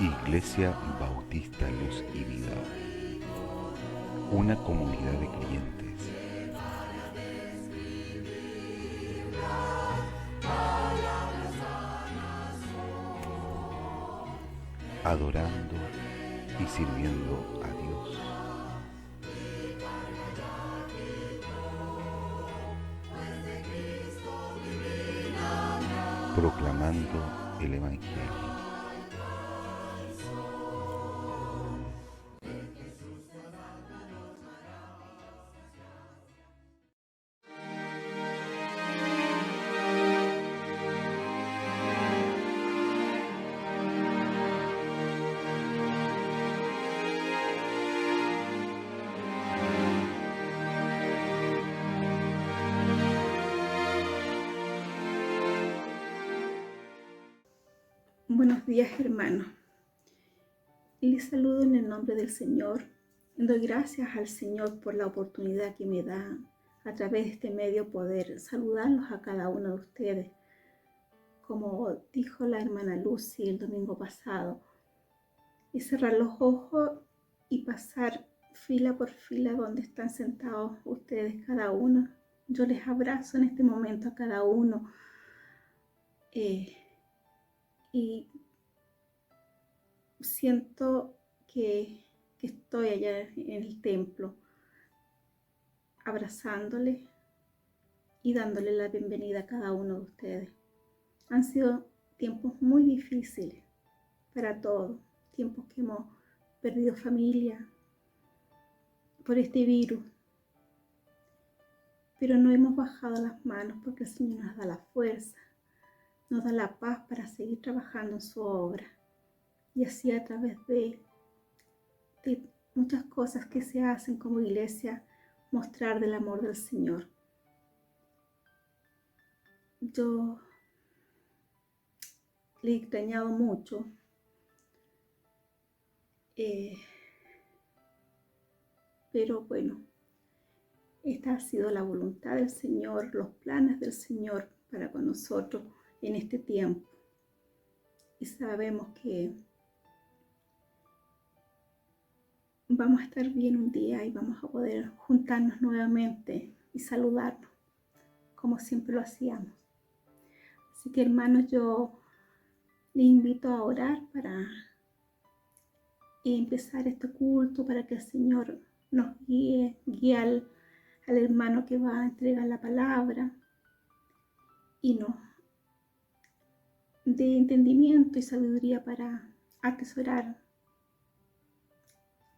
Iglesia Bautista Luz y Vida, una comunidad de creyentes adorando y sirviendo a Dios. Proclamando el Evangelio. Buenos días, hermanos. Les saludo en el nombre del Señor. Doy gracias al Señor por la oportunidad que me da a través de este medio poder saludarlos a cada uno de ustedes. Como dijo la hermana Lucy el domingo pasado, y cerrar los ojos y pasar fila por fila donde están sentados ustedes cada uno. Yo les abrazo en este momento a cada uno. Y siento que estoy allá en el templo, abrazándole y dándole la bienvenida a cada uno de ustedes. Han sido tiempos muy difíciles para todos, tiempos que hemos perdido familia por este virus, pero no hemos bajado las manos porque el Señor nos da la fuerza, nos da la paz para seguir trabajando en su obra. Y así a través de muchas cosas que se hacen como iglesia, mostrar del amor del Señor. Yo le he extrañado mucho. Pero bueno, esta ha sido la voluntad del Señor, los planes del Señor para con nosotros en este tiempo. Y sabemos que vamos a estar bien un día y vamos a poder juntarnos nuevamente y saludarnos, como siempre lo hacíamos. Así que, hermanos, yo les invito a orar para empezar este culto, para que el Señor nos guíe al hermano que va a entregar la palabra y nos dé entendimiento y sabiduría para atesorar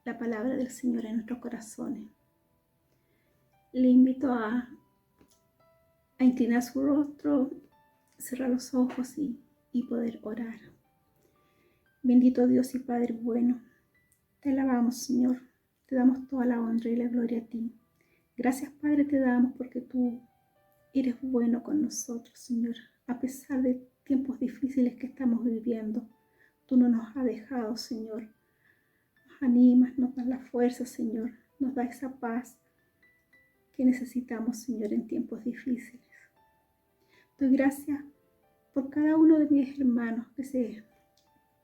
la palabra del Señor en nuestros corazones. Le invito a inclinar su rostro, cerrar los ojos y poder orar. Bendito Dios y Padre bueno, te alabamos, Señor, te damos toda la honra y la gloria a ti. Gracias, Padre, te damos porque tú eres bueno con nosotros, Señor. A pesar de tiempos difíciles que estamos viviendo, tú no nos has dejado, Señor. Nos animas, nos das la fuerza, Señor. Nos da esa paz que necesitamos, Señor, en tiempos difíciles. Doy gracias por cada uno de mis hermanos que se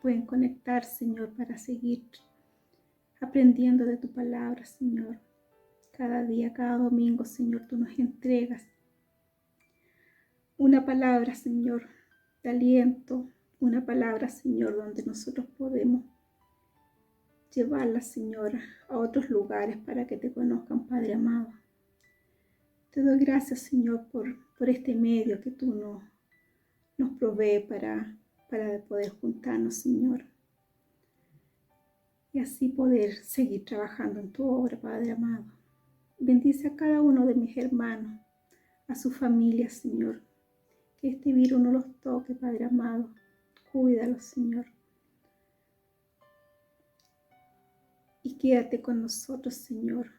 pueden conectar, Señor, para seguir aprendiendo de tu palabra, Señor. Cada día, cada domingo, Señor, tú nos entregas una palabra, Señor, de aliento, una palabra, Señor, donde nosotros podemos llevarla, Señor, a otros lugares para que te conozcan, Padre amado. Te doy gracias, Señor, por este medio que tú nos provee para poder juntarnos, Señor, y así poder seguir trabajando en tu obra, Padre amado. Bendice a cada uno de mis hermanos, a su familia, Señor. Que este virus no los toque, Padre amado. Cuídalos, Señor. Y quédate con nosotros, Señor.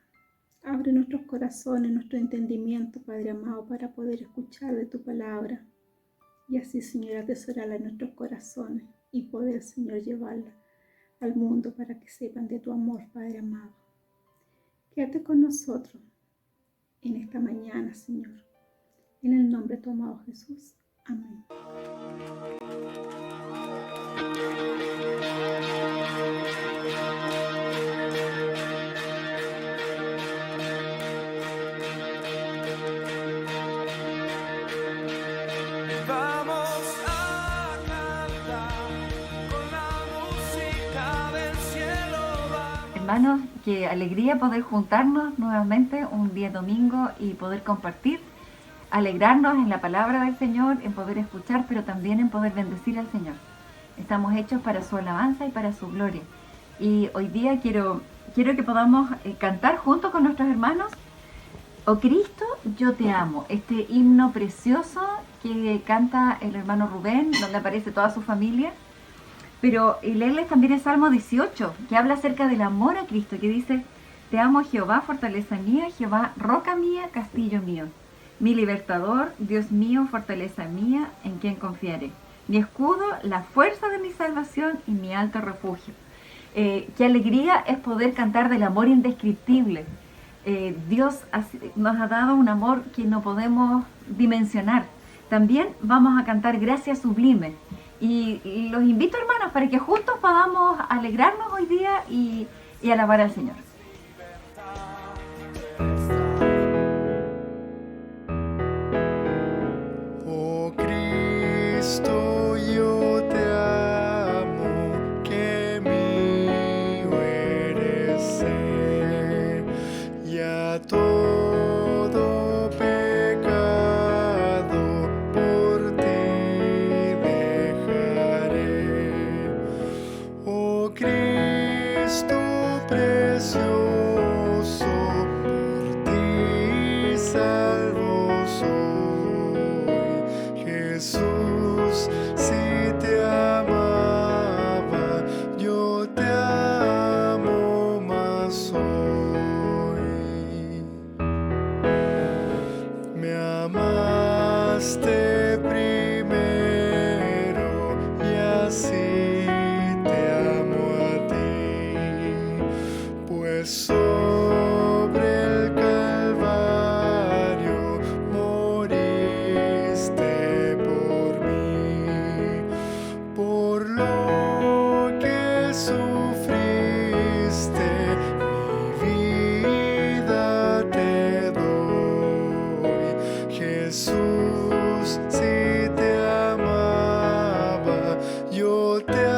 Abre nuestros corazones, nuestro entendimiento, Padre amado, para poder escuchar de tu palabra. Y así, Señor, atesorarla en nuestros corazones y poder, Señor, llevarla al mundo para que sepan de tu amor, Padre amado. Quédate con nosotros en esta mañana, Señor. En el nombre de tu amado Jesús. Amén. hermanos, qué alegría poder juntarnos nuevamente un día domingo y poder compartir, alegrarnos en la palabra del Señor, en poder escuchar, pero también en poder bendecir al Señor. Estamos hechos para su alabanza y para su gloria. Y hoy día quiero que podamos cantar junto con nuestros hermanos, Oh Cristo, yo te amo, este himno precioso que canta el hermano Rubén, donde aparece toda su familia. Pero leerles también el Salmo 18, que habla acerca del amor a Cristo, que dice: Te amo, Jehová, fortaleza mía, Jehová, roca mía, castillo mío, mi libertador, Dios mío, fortaleza mía, en quien confiaré, mi escudo, la fuerza de mi salvación y mi alto refugio. Qué alegría es poder cantar del amor indescriptible. Dios nos ha dado un amor que no podemos dimensionar. También vamos a cantar gracias sublime. Y los invito, hermanos, para que juntos podamos alegrarnos hoy día y alabar al Señor. Oh Cristo, yo te amo, que mío eres, ya todo pecado por ti dejaré. Oh Cristo precioso, por ti salvo soy. Jesús, si te amaba, yo te amo más hoy. Me amaste primero y así te amo a ti, pues sobre el Calvario moriste por mí, por lo que sufriste, mi vida te doy. Jesús, si te amaba, yo te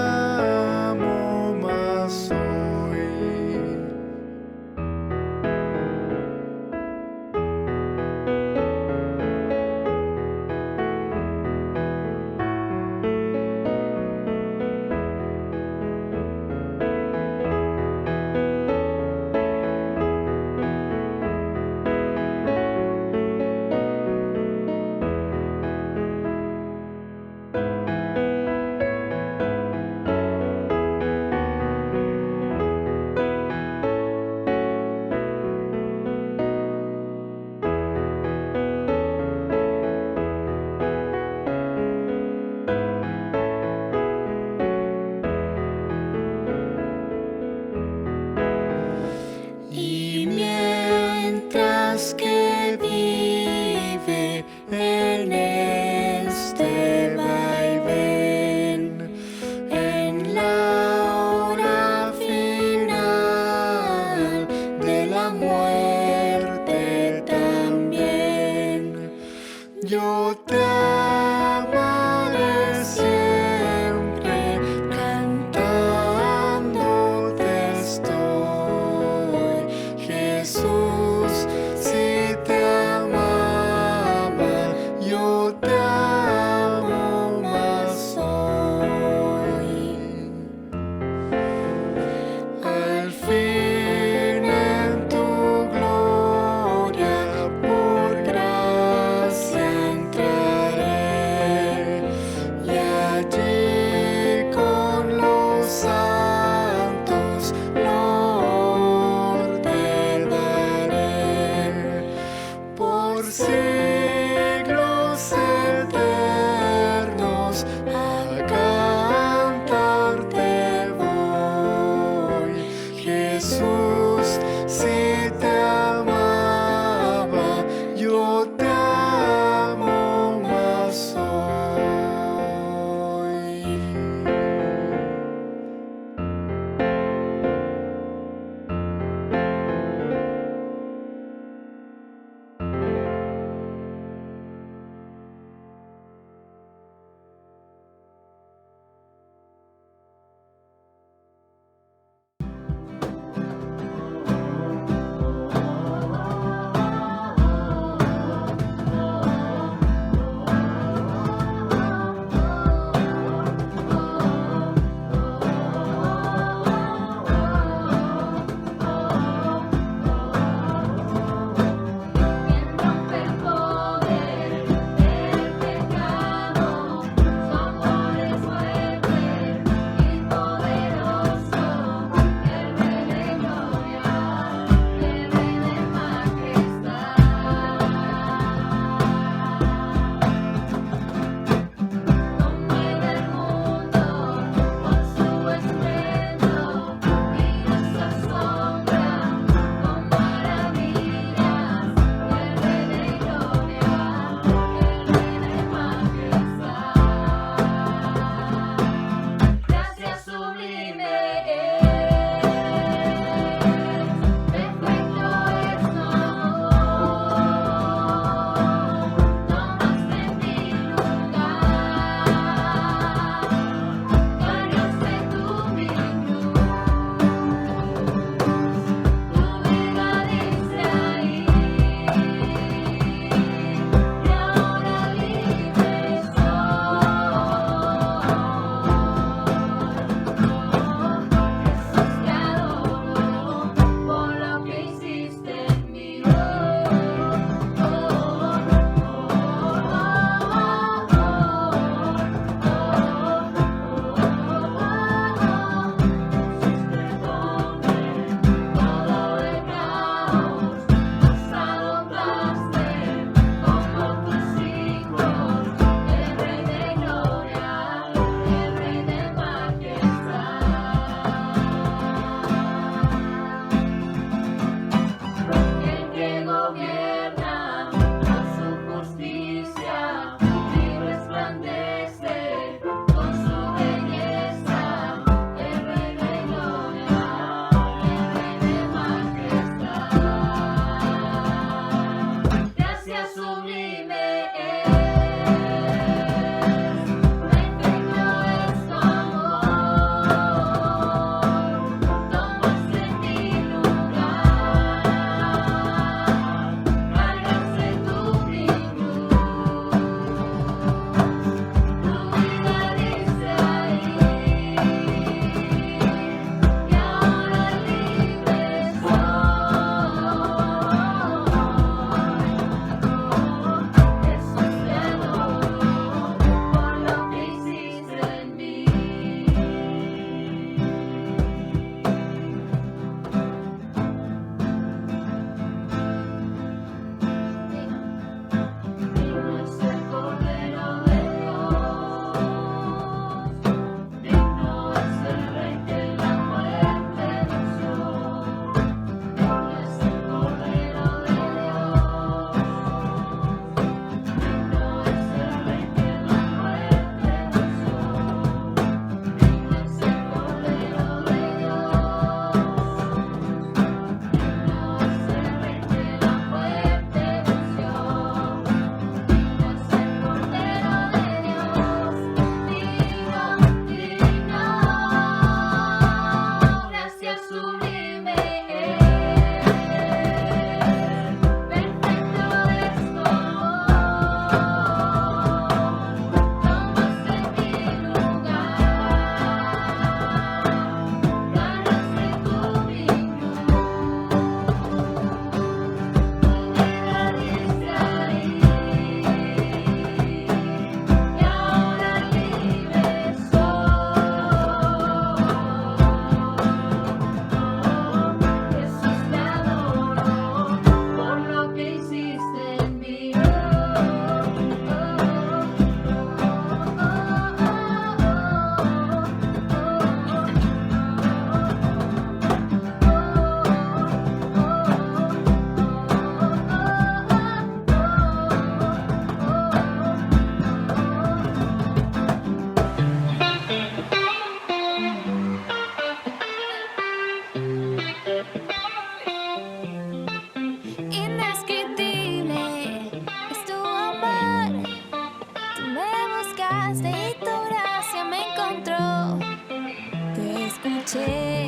escuché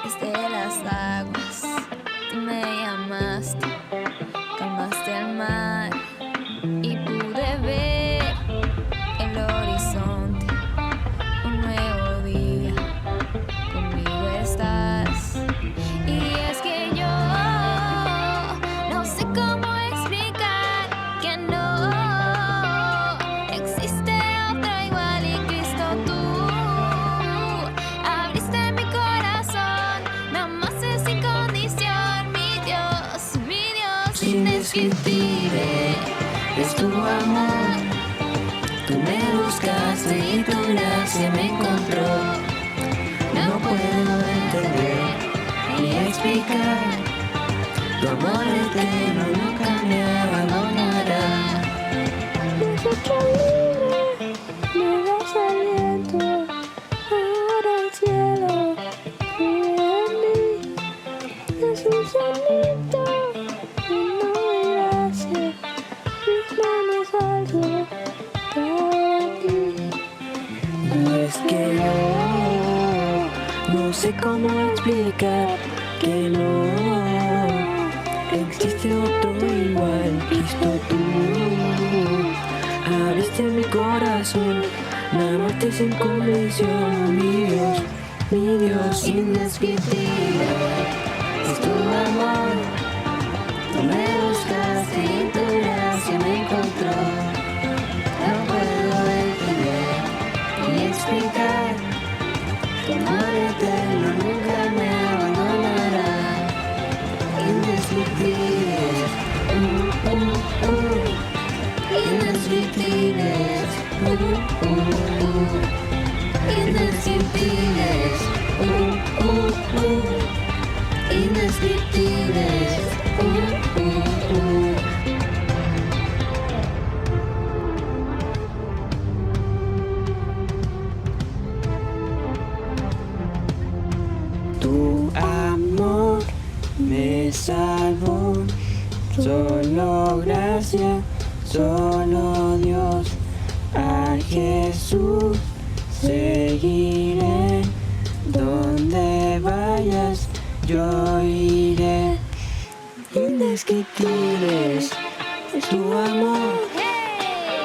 desde las aguas. Tú me llamaste, calmaste el mar y pude ver el horizonte. Un nuevo día, conmigo estás. Y es que yo no sé cómo explicar que no existe otro igual y Cristo tú abriste mi corazón, me amaste sin condición, mi Dios indescriptible es tu amor. Tú me buscaste y tu gracia me encontró. No puedo entender ni explicar. Tu amor eterno nunca me abandonará. Me has hecho libre, me das aliento. Ahora el cielo vive en mí. Jesús bendito, lleno de gracia. Mis manos alzo para ti. Y es que yo no sé cómo explicar que no existe otro igual, Cristo tú. Abriste mi corazón, me amaste sin condición, mi Dios indescriptible es tu amor. Tú me buscaste y tu gracia me encontró. No puedo entender ni explicar. Tu amor eterno nunca me abandonará. Indescriptibles, indescriptibles, indescriptibles, indescriptibles. Tu amor me salvó, solo gracia, solo Dios. A Jesús seguiré, donde vayas yo iré. Indescriptibles es tu amor,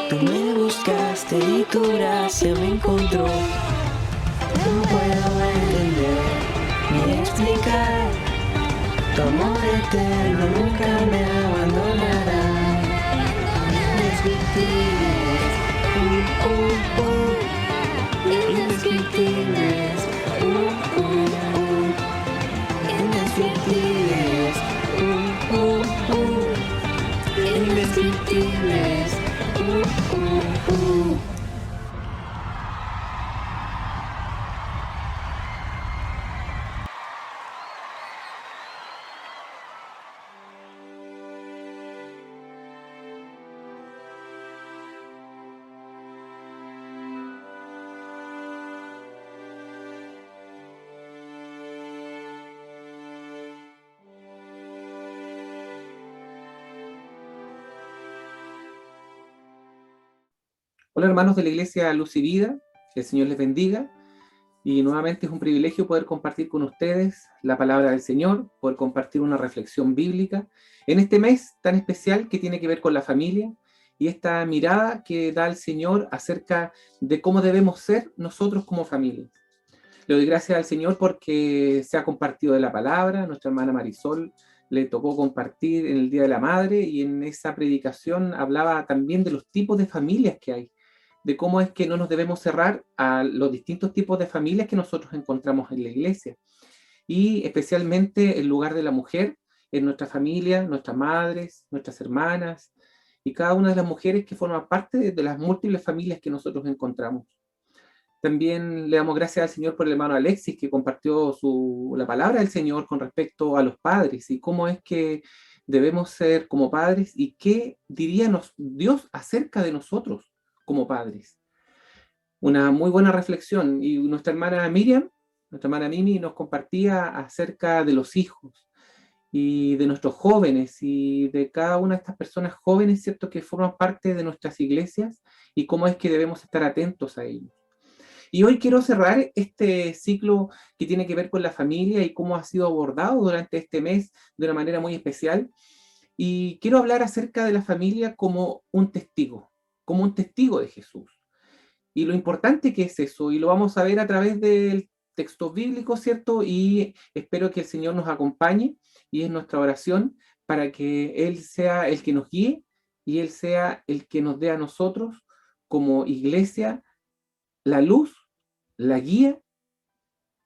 tú me buscaste y tu gracia me encontró. No puedo entender ni explicar, tu amor eterno nunca me abandonará. Indescriptibles, indescriptibles, indescriptibles, indescriptibles. Hola hermanos de la Iglesia Luz y Vida, que el Señor les bendiga y nuevamente es un privilegio poder compartir con ustedes la palabra del Señor, poder compartir una reflexión bíblica en este mes tan especial que tiene que ver con la familia y esta mirada que da el Señor acerca de cómo debemos ser nosotros como familia. Le doy gracias al Señor porque se ha compartido de la palabra. Nuestra hermana Marisol le tocó compartir en el Día de la Madre y en esa predicación hablaba también de los tipos de familias que hay, de cómo es que no nos debemos cerrar a los distintos tipos de familias que nosotros encontramos en la iglesia. Y especialmente el lugar de la mujer en nuestra familia, nuestras madres, nuestras hermanas y cada una de las mujeres que forman parte de las múltiples familias que nosotros encontramos. También le damos gracias al Señor por el hermano Alexis que compartió la palabra del Señor con respecto a los padres y cómo es que debemos ser como padres y qué diría Dios acerca de nosotros como padres. Una muy buena reflexión. Y nuestra hermana Miriam, nuestra hermana Mimi nos compartía acerca de los hijos y de nuestros jóvenes y de cada una de estas personas jóvenes, ¿cierto?, que forman parte de nuestras iglesias y cómo es que debemos estar atentos a ellos. Y hoy quiero cerrar este ciclo que tiene que ver con la familia y cómo ha sido abordado durante este mes de una manera muy especial. Y quiero hablar acerca de la familia como un testigo de Jesús. Y lo importante que es eso, y lo vamos a ver a través del texto bíblico, ¿cierto? Y espero que el Señor nos acompañe, y es nuestra oración para que Él sea el que nos guíe y Él sea el que nos dé a nosotros como iglesia la luz, la guía,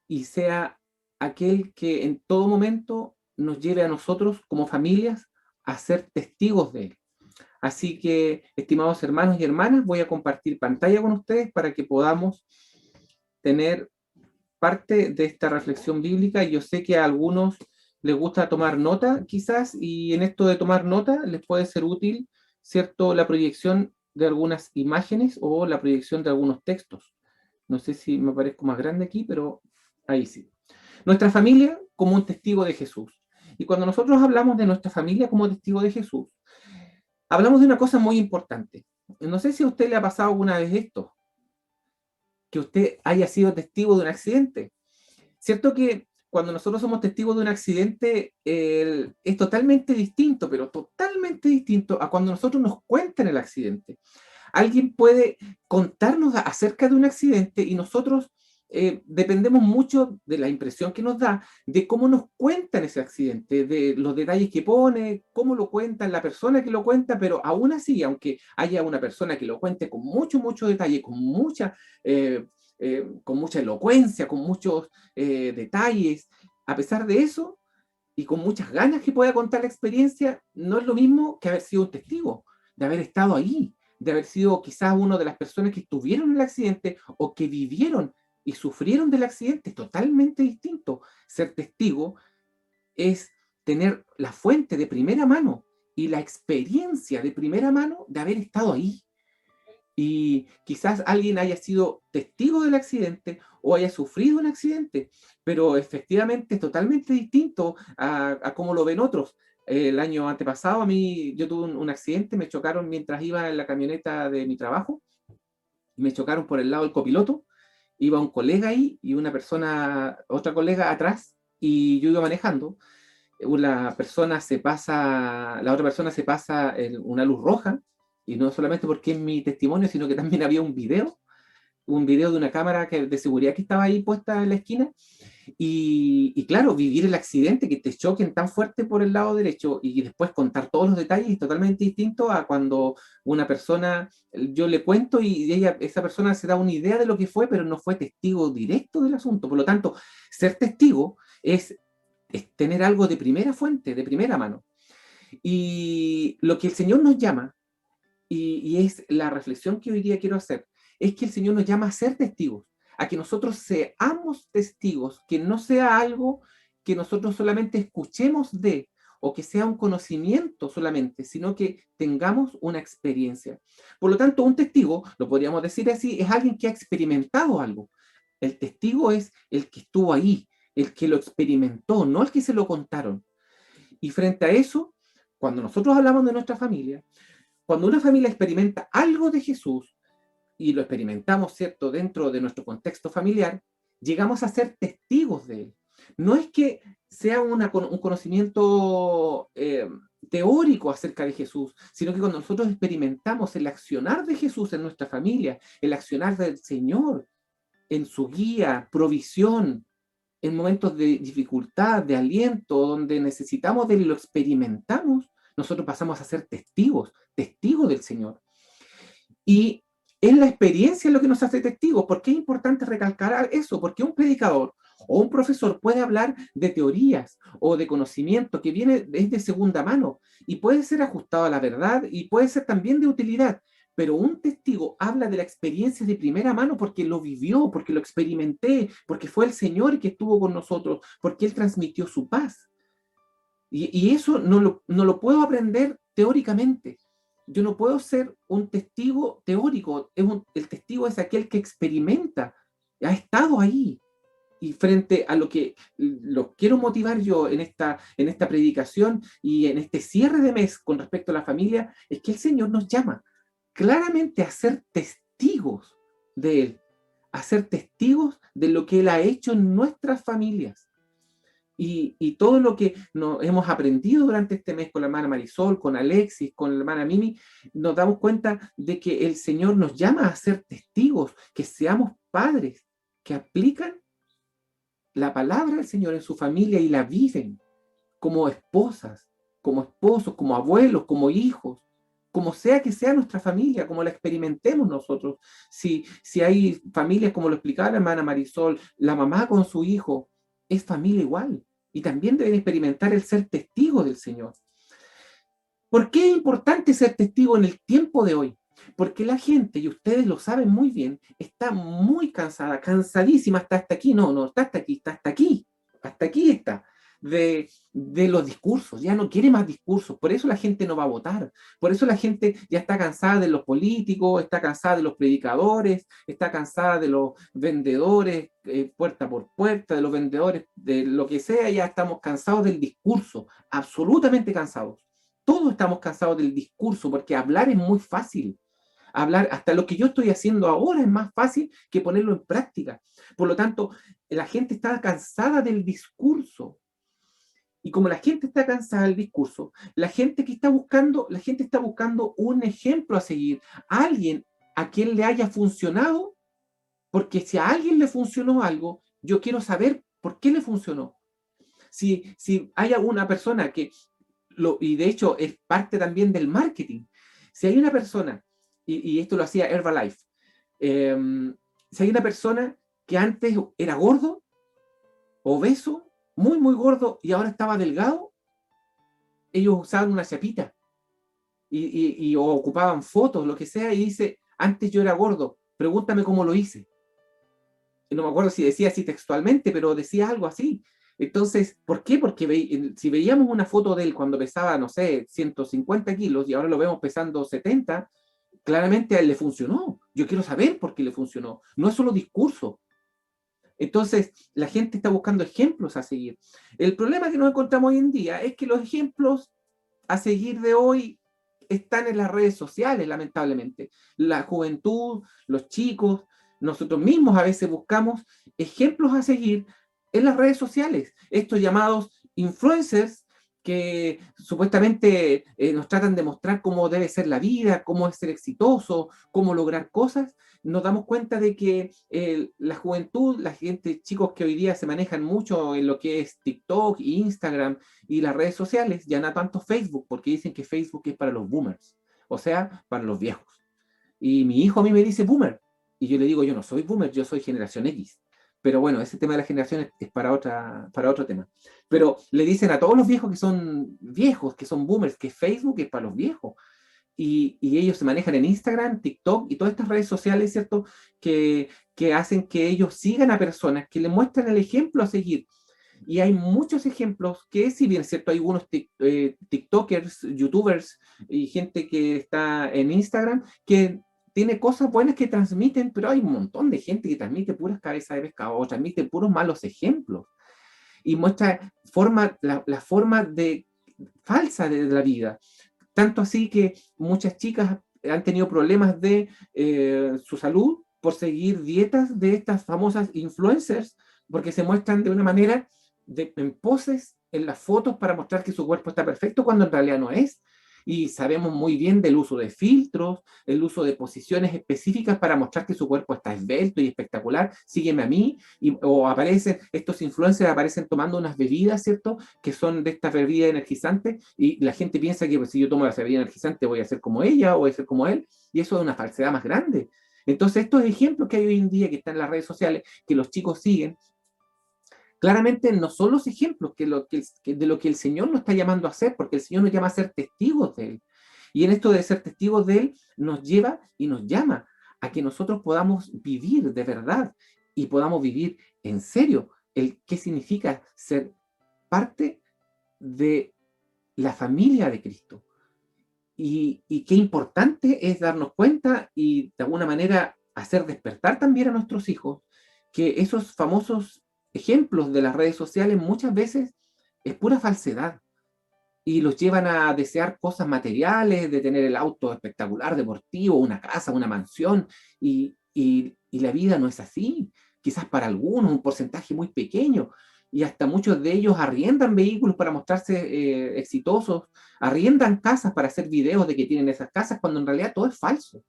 y sea aquel que en todo momento nos lleve a nosotros como familias a ser testigos de Él. Así que, estimados hermanos y hermanas, voy a compartir pantalla con ustedes para que podamos tener parte de esta reflexión bíblica. Yo sé que a algunos les gusta tomar nota, quizás, y en esto de tomar nota les puede ser útil, ¿cierto?, la proyección de algunas imágenes o la proyección de algunos textos. No sé si me parezco más grande aquí, pero ahí sí. Nuestra familia como un testigo de Jesús. Y cuando nosotros hablamos de nuestra familia como testigo de Jesús, hablamos de una cosa muy importante. No sé si a usted le ha pasado alguna vez esto, que usted haya sido testigo de un accidente. Cierto que cuando nosotros somos testigos de un accidente, es totalmente distinto, pero totalmente distinto a cuando nosotros nos cuentan el accidente. Alguien puede contarnos acerca de un accidente y nosotros dependemos mucho de la impresión que nos da, de cómo nos cuentan ese accidente, de los detalles que pone, cómo lo cuentan, la persona que lo cuenta, pero aún así, aunque haya una persona que lo cuente con mucho detalle, con mucha elocuencia, con muchos detalles, a pesar de eso, y con muchas ganas que pueda contar la experiencia, no es lo mismo que haber sido un testigo, de haber estado ahí, de haber sido quizás una de las personas que estuvieron en el accidente o que vivieron y sufrieron del accidente. Es totalmente distinto. Ser testigo es tener la fuente de primera mano y la experiencia de primera mano de haber estado ahí. Y quizás alguien haya sido testigo del accidente o haya sufrido un accidente, pero efectivamente es totalmente distinto a cómo lo ven otros. El año antepasado yo tuve un accidente, me chocaron mientras iba en la camioneta de mi trabajo, me chocaron por el lado del copiloto, iba un colega ahí y otra colega atrás, y yo iba manejando. La otra persona se pasa una luz roja, y no solamente porque es mi testimonio, sino que también había un video de una cámara de seguridad que estaba ahí puesta en la esquina, y claro, vivir el accidente, que te choquen tan fuerte por el lado derecho y después contar todos los detalles es totalmente distinto a cuando una persona, yo le cuento y esa persona se da una idea de lo que fue, pero no fue testigo directo del asunto. Por lo tanto, ser testigo es tener algo de primera fuente, de primera mano. Y lo que el Señor nos llama, y es la reflexión que hoy día quiero hacer, es que el Señor nos llama a ser testigos, a que nosotros seamos testigos, que no sea algo que nosotros solamente escuchemos o que sea un conocimiento solamente, sino que tengamos una experiencia. Por lo tanto, un testigo, lo podríamos decir así, es alguien que ha experimentado algo. El testigo es el que estuvo ahí, el que lo experimentó, no el que se lo contaron. Y frente a eso, cuando nosotros hablamos de nuestra familia, cuando una familia experimenta algo de Jesús, y lo experimentamos, ¿cierto?, dentro de nuestro contexto familiar, llegamos a ser testigos de él. No es que sea un conocimiento teórico acerca de Jesús, sino que cuando nosotros experimentamos el accionar de Jesús en nuestra familia, el accionar del Señor en su guía, provisión, en momentos de dificultad, de aliento, donde necesitamos de él y lo experimentamos, nosotros pasamos a ser testigos del Señor. Y es la experiencia lo que nos hace testigos. ¿Por qué es importante recalcar eso? Porque un predicador o un profesor puede hablar de teorías o de conocimiento que viene de segunda mano y puede ser ajustado a la verdad y puede ser también de utilidad, pero un testigo habla de la experiencia de primera mano porque lo vivió, porque lo experimenté, porque fue el Señor que estuvo con nosotros, porque Él transmitió su paz. Y eso no lo puedo aprender teóricamente. Yo no puedo ser un testigo teórico. El testigo es aquel que experimenta, ha estado ahí. Y frente a lo que los quiero motivar yo en esta predicación y en este cierre de mes con respecto a la familia, es que el Señor nos llama claramente a ser testigos de Él, a ser testigos de lo que Él ha hecho en nuestras familias. Y todo lo que hemos aprendido durante este mes con la hermana Marisol, con Alexis, con la hermana Mimi, nos damos cuenta de que el Señor nos llama a ser testigos, que seamos padres, que aplican la palabra del Señor en su familia y la viven como esposas, como esposos, como abuelos, como hijos, como sea que sea nuestra familia, como la experimentemos nosotros. Si hay familias, como lo explicaba la hermana Marisol, la mamá con su hijo, es familia igual. Y también deben experimentar el ser testigo del Señor. ¿Por qué es importante ser testigo en el tiempo de hoy? Porque la gente, y ustedes lo saben muy bien, está muy cansada, cansadísima, hasta aquí, no, está hasta aquí está, de los discursos, ya no quiere más discursos, por eso la gente no va a votar, por eso la gente ya está cansada de los políticos, está cansada de los predicadores, está cansada de los vendedores puerta por puerta, de los vendedores de lo que sea, ya estamos cansados del discurso, absolutamente cansados. Todos estamos cansados del discurso porque hablar es muy fácil. Hablar, hasta lo que yo estoy haciendo ahora es más fácil que ponerlo en práctica. Por lo tanto, la gente está cansada del discurso. Y como la gente está cansada del discurso, la gente está buscando un ejemplo a seguir, alguien a quien le haya funcionado, porque si a alguien le funcionó algo, yo quiero saber por qué le funcionó. Si hay alguna persona que, y de hecho es parte también del marketing, si hay una persona, y esto lo hacía Herbalife, si hay una persona que antes era gordo, obeso, muy, muy gordo, y ahora estaba delgado, ellos usaban una chapita o ocupaban fotos, lo que sea, y dice, antes yo era gordo, pregúntame cómo lo hice. No me acuerdo si decía así textualmente, pero decía algo así. Entonces, ¿por qué? Porque si veíamos una foto de él cuando pesaba, no sé, 150 kilos y ahora lo vemos pesando 70, claramente a él le funcionó. Yo quiero saber por qué le funcionó. No es solo discurso. Entonces, la gente está buscando ejemplos a seguir. El problema que nos encontramos hoy en día es que los ejemplos a seguir de hoy están en las redes sociales, lamentablemente. La juventud, los chicos, nosotros mismos a veces buscamos ejemplos a seguir en las redes sociales. Estos llamados influencers que supuestamente nos tratan de mostrar cómo debe ser la vida, cómo es ser exitoso, cómo lograr cosas. Nos damos cuenta de que la juventud, la gente, chicos que hoy día se manejan mucho en lo que es TikTok, Instagram y las redes sociales, ya no tanto Facebook, porque dicen que Facebook es para los boomers, o sea, para los viejos. Y mi hijo a mí me dice boomer, y yo le digo, yo no soy boomer, yo soy generación X. Pero bueno, ese tema de la generación es para otro tema. Pero le dicen a todos los viejos que son viejos, que son boomers, que Facebook es para los viejos. Y ellos se manejan en Instagram, TikTok y todas estas redes sociales, ¿cierto? Que hacen que ellos sigan a personas, que le muestran el ejemplo a seguir. Y hay muchos ejemplos que, si bien es cierto, hay algunos TikTokers, YouTubers y gente que está en Instagram que tiene cosas buenas que transmiten, pero hay un montón de gente que transmite puras cabezas de pescado o transmite puros malos ejemplos y muestra la forma falsa de la vida. Tanto así que muchas chicas han tenido problemas de su salud por seguir dietas de estas famosas influencers, porque se muestran de una manera en poses en las fotos para mostrar que su cuerpo está perfecto cuando en realidad no es. Y sabemos muy bien del uso de filtros, el uso de posiciones específicas para mostrar que su cuerpo está esbelto y espectacular. Sígueme a mí. O estos influencers aparecen tomando unas bebidas, ¿cierto? Que son de estas bebidas energizantes. Y la gente piensa que pues, si yo tomo la bebida energizante voy a ser como ella o voy a ser como él. Y eso es una falsedad más grande. Entonces, estos ejemplos que hay hoy en día que están en las redes sociales, que los chicos siguen, claramente no son los ejemplos de lo que el Señor nos está llamando a hacer, porque el Señor nos llama a ser testigos de Él. Y en esto de ser testigos de Él, nos lleva y nos llama a que nosotros podamos vivir de verdad y podamos vivir en serio qué significa ser parte de la familia de Cristo. Y qué importante es darnos cuenta y de alguna manera hacer despertar también a nuestros hijos que esos famosos ejemplos de las redes sociales muchas veces es pura falsedad y los llevan a desear cosas materiales, de tener el auto espectacular, deportivo, una casa, una mansión, y y la vida no es así. Quizás para algunos, un porcentaje muy pequeño, y hasta muchos de ellos arriendan vehículos para mostrarse exitosos, arriendan casas para hacer videos de que tienen esas casas, cuando en realidad todo es falso.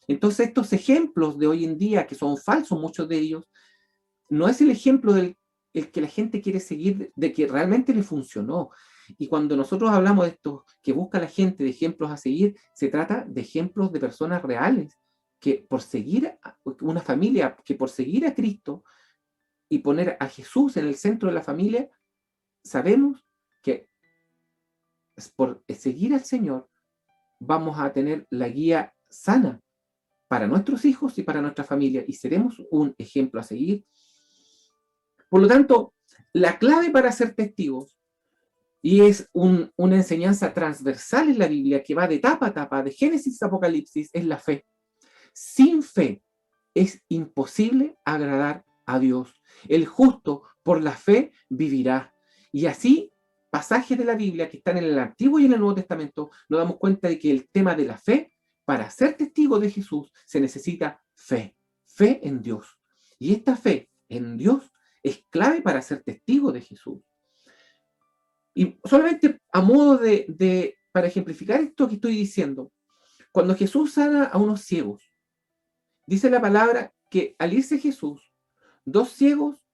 Entonces estos ejemplos de hoy en día, que son falsos muchos de ellos, no es el ejemplo del el que la gente quiere seguir, de que realmente le funcionó. Y cuando nosotros hablamos de esto, que busca la gente de ejemplos a seguir, se trata de ejemplos de personas reales, que por seguir una familia, que por seguir a Cristo y poner a Jesús en el centro de la familia, sabemos que por seguir al Señor vamos a tener la guía sana para nuestros hijos y para nuestra familia, y seremos un ejemplo a seguir. Por lo tanto, la clave para ser testigos, y es una enseñanza transversal en la Biblia que va de tapa a tapa, de Génesis a Apocalipsis, es la fe. Sin fe es imposible agradar a Dios. El justo por la fe vivirá. Y así, pasajes de la Biblia que están en el Antiguo y en el Nuevo Testamento, nos damos cuenta de que el tema de la fe, para ser testigo de Jesús, se necesita fe. Fe en Dios. Y esta fe en Dios es clave para ser testigo de Jesús. Y solamente a modo para ejemplificar esto que estoy diciendo, cuando Jesús sana a unos ciegos, dice la palabra que al irse Jesús, 2 ciegos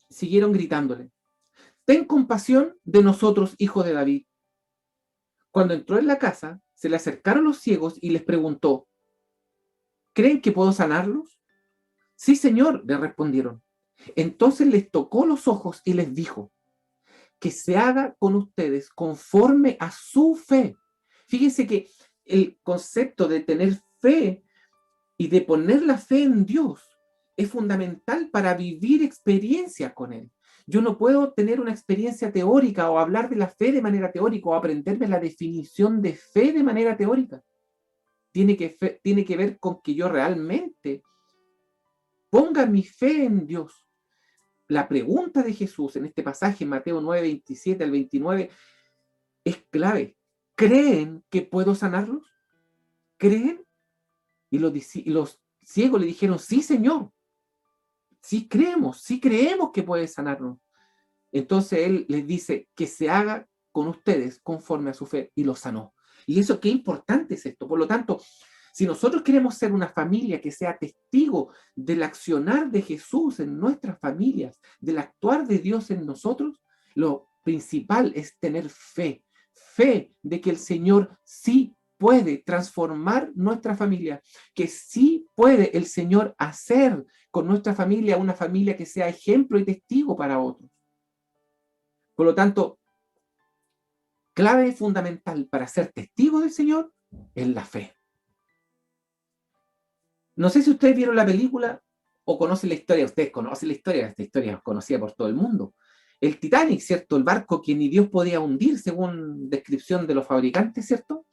siguieron gritándole: ten compasión de nosotros, hijo de David. Cuando entró en la casa, se le acercaron los ciegos y les preguntó: ¿creen que puedo sanarlos? Sí, Señor, le respondieron. Entonces les tocó los ojos y les dijo: que se haga con ustedes conforme a su fe. Fíjense que el concepto de tener fe y de poner la fe en Dios es fundamental para vivir experiencias con Él. Yo no puedo tener una experiencia teórica o hablar de la fe de manera teórica o aprenderme la definición de fe de manera teórica. Tiene que ver con que yo realmente ponga mi fe en Dios. La pregunta de Jesús en este pasaje, en Mateo 9, 27 al 29, es clave. ¿Creen que puedo sanarlos? ¿Creen? Y los ciegos le dijeron: sí, Señor. Sí creemos que puede sanarnos. Entonces Él les dice que se haga con ustedes conforme a su fe, y los sanó. Y eso, qué importante es esto. Por lo tanto, si nosotros queremos ser una familia que sea testigo del accionar de Jesús en nuestras familias, del actuar de Dios en nosotros, lo principal es tener fe. Fe de que el Señor sí puede transformar nuestra familia, que sí puede el Señor hacer con nuestra familia una familia que sea ejemplo y testigo para otros. Por lo tanto, clave fundamental para ser testigo del Señor es la fe. No sé si ustedes vieron la película o conocen la historia. Ustedes conocen la historia, esta historia es conocida por todo el mundo. El Titanic, ¿cierto? El barco que ni Dios podía hundir, según descripción de los fabricantes, ¿cierto?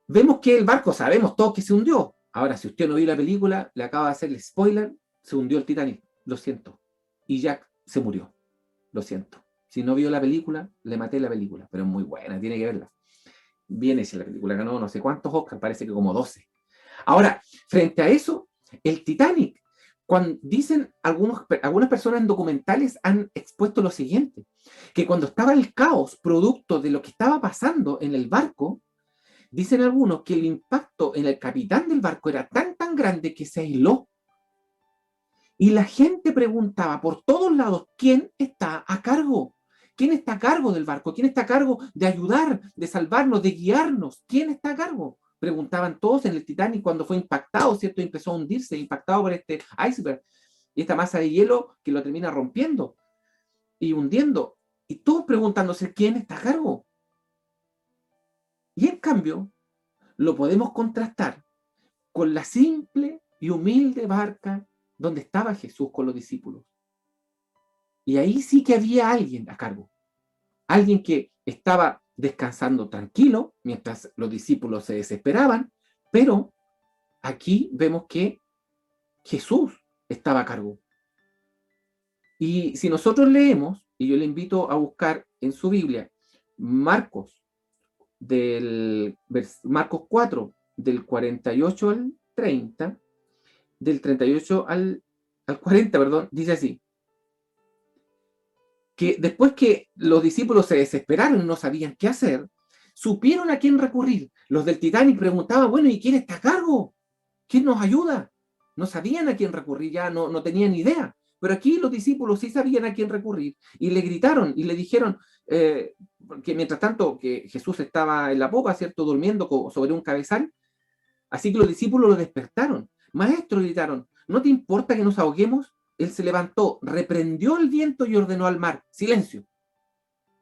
Vemos que el barco, sabemos todos que se hundió. Ahora, si usted no vio la película, le acabo de hacer el spoiler, se hundió el Titanic, lo siento. Y Jack se murió, lo siento. Si no vio la película, le maté la película, pero es muy buena, tiene que verla. Bien hecha la película, ganó no sé cuántos Oscars, parece que como 12. Ahora, frente a eso, el Titanic, cuando dicen algunas personas en documentales han expuesto lo siguiente, que cuando estaba el caos producto de lo que estaba pasando en el barco, dicen algunos que el impacto en el capitán del barco era tan grande que se aisló. Y la gente preguntaba por todos lados: ¿quién está a cargo? ¿Quién está a cargo del barco? ¿Quién está a cargo de ayudar, de salvarnos, de guiarnos? ¿Quién está a cargo? Preguntaban todos en el Titanic cuando fue impactado, ¿cierto? Y empezó a hundirse, impactado por este iceberg y esta masa de hielo que lo termina rompiendo y hundiendo. Y todos preguntándose: ¿quién está a cargo? Y en cambio, lo podemos contrastar con la simple y humilde barca donde estaba Jesús con los discípulos. Y ahí sí que había alguien a cargo. Alguien que estaba descansando tranquilo mientras los discípulos se desesperaban, pero aquí vemos que Jesús estaba a cargo. Y si nosotros leemos, y yo le invito a buscar en su Biblia Marcos 4, del 48 30, del 38 al 40, perdón, dice así, que después que los discípulos se desesperaron y no sabían qué hacer, supieron a quién recurrir. Los del Titanic preguntaban, bueno, ¿y quién está a cargo? ¿Quién nos ayuda? No sabían a quién recurrir, ya no tenían idea. Pero aquí los discípulos sí sabían a quién recurrir y le gritaron y le dijeron, que mientras tanto que Jesús estaba en la popa, ¿cierto?, durmiendo sobre un cabezal. Así que los discípulos lo despertaron. Maestro, gritaron, ¿no te importa que nos ahoguemos? Él se levantó, reprendió el viento y ordenó al mar, silencio,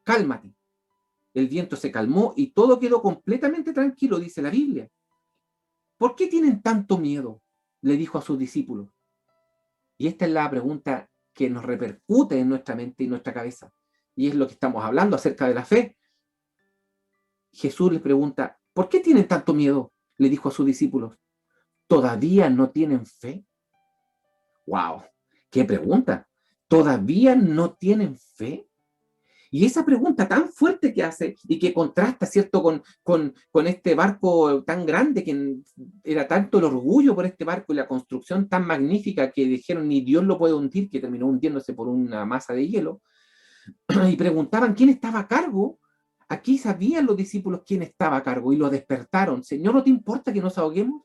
cálmate. El viento se calmó y todo quedó completamente tranquilo, dice la Biblia. ¿Por qué tienen tanto miedo?, le dijo a sus discípulos. Y esta es la pregunta que nos repercute en nuestra mente y nuestra cabeza. Y es lo que estamos hablando acerca de la fe. Jesús les pregunta, ¿por qué tienen tanto miedo?, le dijo a sus discípulos. ¿Todavía no tienen fe? ¡Wow! ¡Qué pregunta! ¿Todavía no tienen fe? Y esa pregunta tan fuerte que hace y que contrasta, ¿cierto?, con este barco tan grande, que era tanto el orgullo por este barco y la construcción tan magnífica que dijeron ni Dios lo puede hundir, que terminó hundiéndose por una masa de hielo. Y preguntaban quién estaba a cargo. Aquí sabían los discípulos quién estaba a cargo y lo despertaron. Señor, ¿no te importa que nos ahoguemos?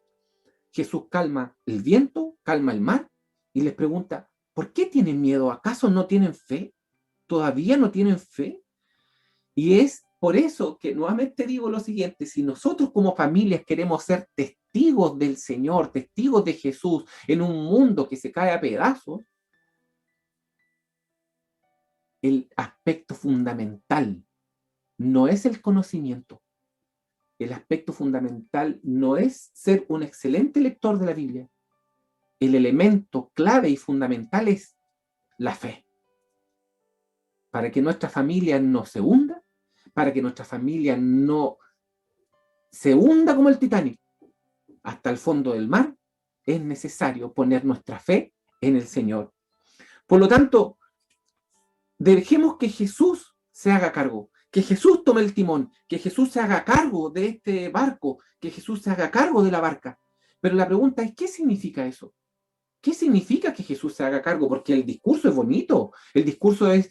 Jesús calma el viento, calma el mar y les pregunta, ¿por qué tienen miedo? ¿Acaso no tienen fe? ¿Todavía no tienen fe? Y es por eso que nuevamente digo lo siguiente, si nosotros como familias queremos ser testigos del Señor, testigos de Jesús en un mundo que se cae a pedazos, el aspecto fundamental no es el conocimiento. El aspecto fundamental no es ser un excelente lector de la Biblia. El elemento clave y fundamental es la fe. Para que nuestra familia no se hunda, para que nuestra familia no se hunda como el Titanic hasta el fondo del mar, es necesario poner nuestra fe en el Señor. Por lo tanto, dejemos que Jesús se haga cargo, que Jesús tome el timón, que Jesús se haga cargo de este barco, que Jesús se haga cargo de la barca. Pero la pregunta es, ¿qué significa eso? ¿Qué significa que Jesús se haga cargo? Porque el discurso es bonito. El discurso es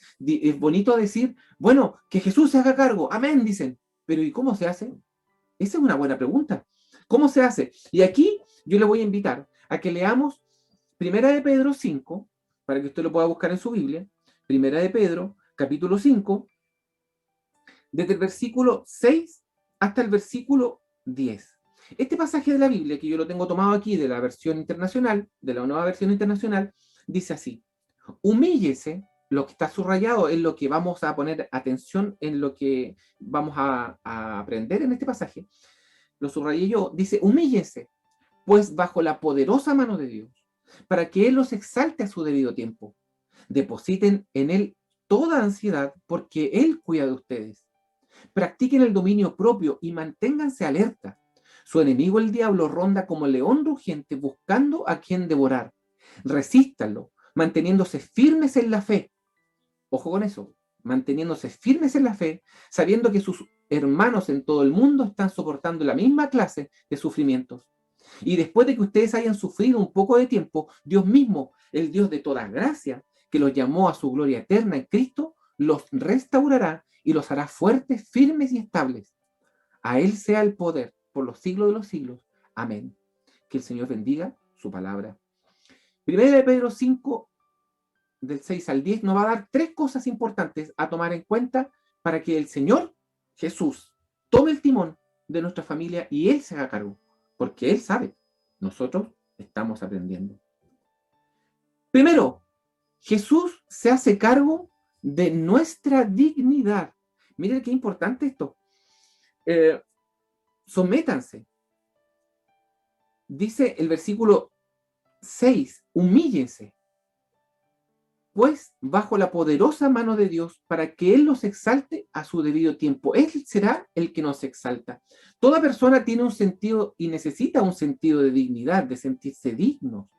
bonito decir, bueno, que Jesús se haga cargo. Amén, dicen. Pero ¿y cómo se hace? Esa es una buena pregunta. ¿Cómo se hace? Y aquí yo le voy a invitar a que leamos 1 de Pedro 5, para que usted lo pueda buscar en su Biblia. 1 de Pedro, capítulo 5, desde el versículo 6 hasta el versículo 10. Este pasaje de la Biblia, que yo lo tengo tomado aquí de la versión internacional, de la nueva versión internacional, dice así: humíllese. Lo que está subrayado es lo que vamos a poner atención en lo que vamos a aprender en este pasaje. Lo subrayé yo. Dice, humíllese, pues bajo la poderosa mano de Dios, para que Él los exalte a su debido tiempo. Depositen en Él toda ansiedad, porque Él cuida de ustedes. Practiquen el dominio propio y manténganse alerta. Su enemigo, el diablo, ronda como león rugiente buscando a quien devorar. Resístanlo, manteniéndose firmes en la fe. Ojo con eso, manteniéndose firmes en la fe, sabiendo que sus hermanos en todo el mundo están soportando la misma clase de sufrimientos. Y después de que ustedes hayan sufrido un poco de tiempo, Dios mismo, el Dios de toda gracia, que los llamó a su gloria eterna en Cristo, los restaurará y los hará fuertes, firmes y estables. A Él sea el poder por los siglos de los siglos. Amén. Que el Señor bendiga su palabra. 1 de Pedro 5, del 6 al 10, nos va a dar 3 cosas importantes a tomar en cuenta para que el Señor Jesús tome el timón de nuestra familia y Él se haga cargo, porque Él sabe, nosotros estamos aprendiendo. Primero, Jesús se hace cargo de nuestra dignidad. Miren qué importante esto. Sométanse. Dice el versículo 6, humíllense, pues bajo la poderosa mano de Dios, para que Él los exalte a su debido tiempo. Él será el que nos exalta. Toda persona tiene un sentido y necesita un sentido de dignidad, de sentirse dignos.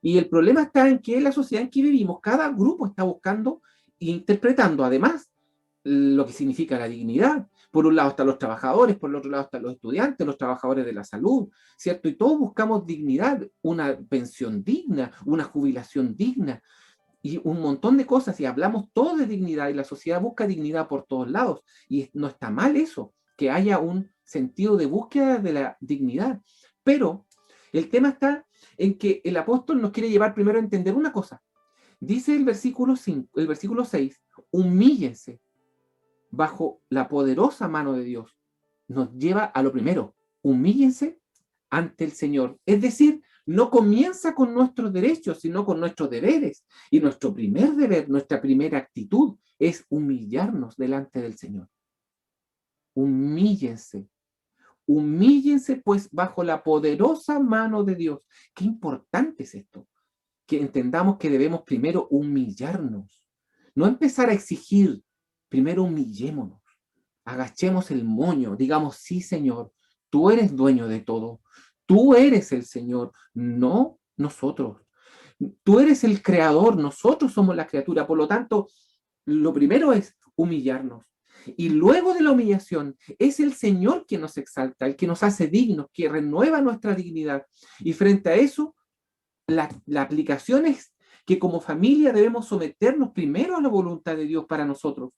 Y el problema está en que en la sociedad en que vivimos, cada grupo está buscando e interpretando, además, lo que significa la dignidad. Por un lado están los trabajadores, por el otro lado están los estudiantes, los trabajadores de la salud, ¿cierto? Y todos buscamos dignidad, una pensión digna, una jubilación digna y un montón de cosas. Y hablamos todos de dignidad y la sociedad busca dignidad por todos lados. Y no está mal eso, que haya un sentido de búsqueda de la dignidad. Pero el tema está en que el apóstol nos quiere llevar primero a entender una cosa. Dice el versículo 6, humíllense bajo la poderosa mano de Dios. Nos lleva a lo primero, humíllense ante el Señor. Es decir, no comienza con nuestros derechos, sino con nuestros deberes. Y nuestro primer deber, nuestra primera actitud es humillarnos delante del Señor. Humíllense. Humíllense pues bajo la poderosa mano de Dios. Qué importante es esto. Que entendamos que debemos primero humillarnos. No empezar a exigir. Primero humillémonos. Agachemos el moño. Digamos, sí, Señor, tú eres dueño de todo. Tú eres el Señor, no nosotros. Tú eres el creador, nosotros somos la criatura. Por lo tanto, lo primero es humillarnos. Y luego de la humillación, es el Señor quien nos exalta, el que nos hace dignos, que renueva nuestra dignidad. Y frente a eso, la aplicación es que como familia debemos someternos primero a la voluntad de Dios para nosotros.